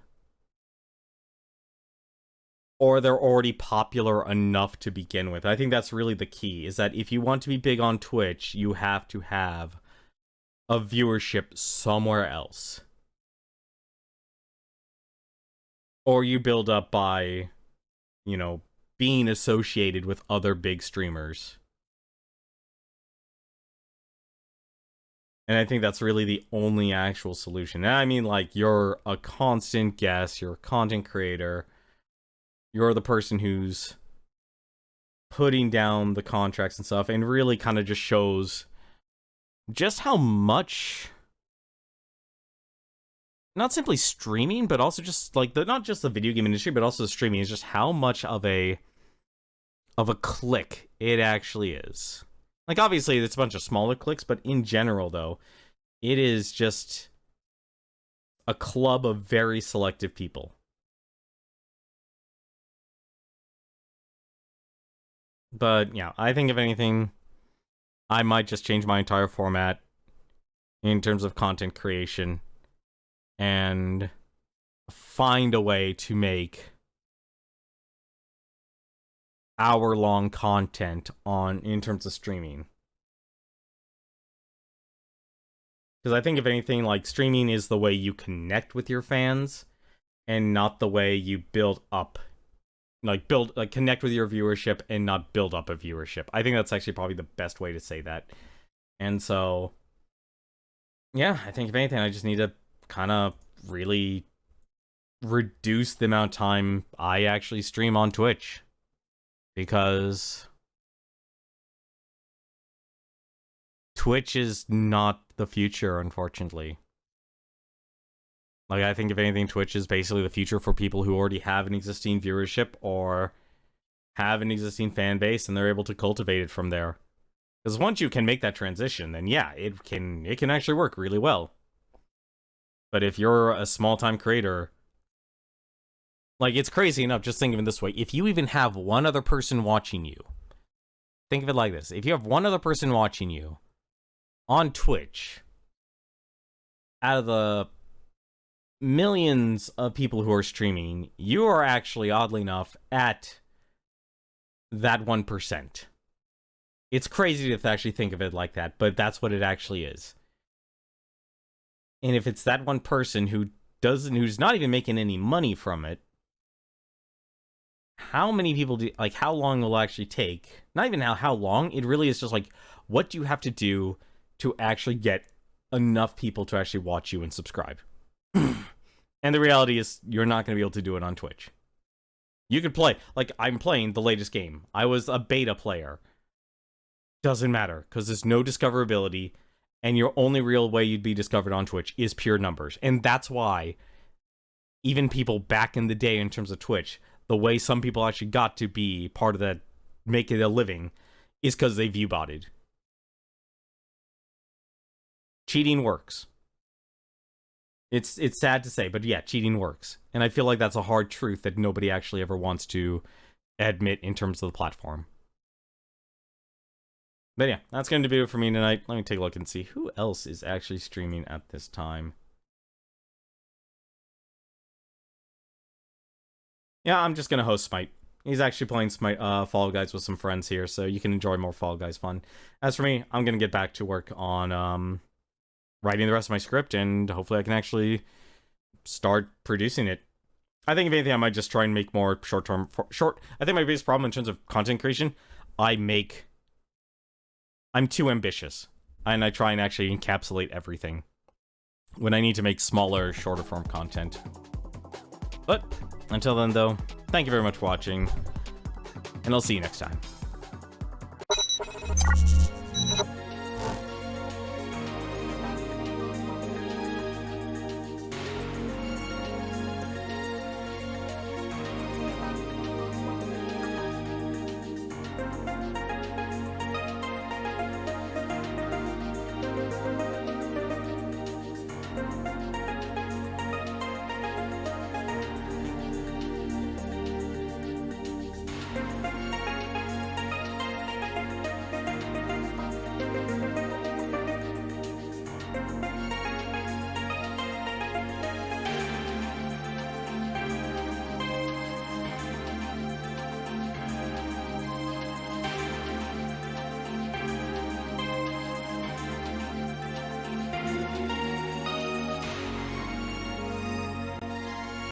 Or they're already popular enough to begin with. I think that's really the key, is that if you want to be big on Twitch, you have to have a viewership somewhere else. Or you build up by, you know, being associated with other big streamers. And I think that's really the only actual solution. And I mean, like, you're a constant guest, you're a content creator, you're the person who's putting down the contracts and stuff, and really kind of just shows just how much, not simply streaming, but also just like not just the video game industry, but also the streaming is just how much of a clique it actually is. Like, obviously it's a bunch of smaller cliques, but in general though, it is just a club of very selective people. But yeah, I think if anything, I might just change my entire format in terms of content creation and find a way to make hour-long content in terms of streaming. Because I think if anything, like, streaming is the way you connect with your fans and not the way you build up, like, connect with your viewership and not build up a viewership. I think that's actually probably the best way to say that. And so, yeah, I think if anything, I just need to kind of really reduce the amount of time I actually stream on Twitch. Because Twitch is not the future, unfortunately. Like, I think if anything, Twitch is basically the future for people who already have an existing viewership or have an existing fan base, and they're able to cultivate it from there. Because once you can make that transition, then yeah, it can actually work really well. But if you're a small-time creator, like, it's crazy enough, just think of it this way. If you even have one other person watching you, think of it like this. If you have one other person watching you on Twitch, out of the millions of people who are streaming, you are actually, oddly enough, at that 1%. It's crazy to actually think of it like that, but that's what it actually is. And if it's that one person who's not even making any money from it, how many people do, like, how long will it actually take? Not even how long, it really is just like, what do you have to do to actually get enough people to actually watch you and subscribe? And the reality is, you're not going to be able to do it on Twitch. You could play, like, I'm playing the latest game. I was a beta player. Doesn't matter, because there's no discoverability, and your only real way you'd be discovered on Twitch is pure numbers. And that's why, even people back in the day in terms of Twitch, the way some people actually got to be part of that, make it a living, is because they view botted. Cheating works. It's sad to say, but yeah, cheating works. And I feel like that's a hard truth that nobody actually ever wants to admit in terms of the platform. But yeah, that's going to do it for me tonight. Let me take a look and see who else is actually streaming at this time. Yeah, I'm just going to host Smite. He's actually playing Smite, Fall Guys with some friends here, so you can enjoy more Fall Guys fun. As for me, I'm going to get back to work on writing the rest of my script, and hopefully I can actually start producing it. I think if anything, I might just try and make more short. I think my biggest problem in terms of content creation, I'm too ambitious, and I try and actually encapsulate everything when I need to make smaller, shorter form content. But until then, though, thank you very much for watching, and I'll see you next time.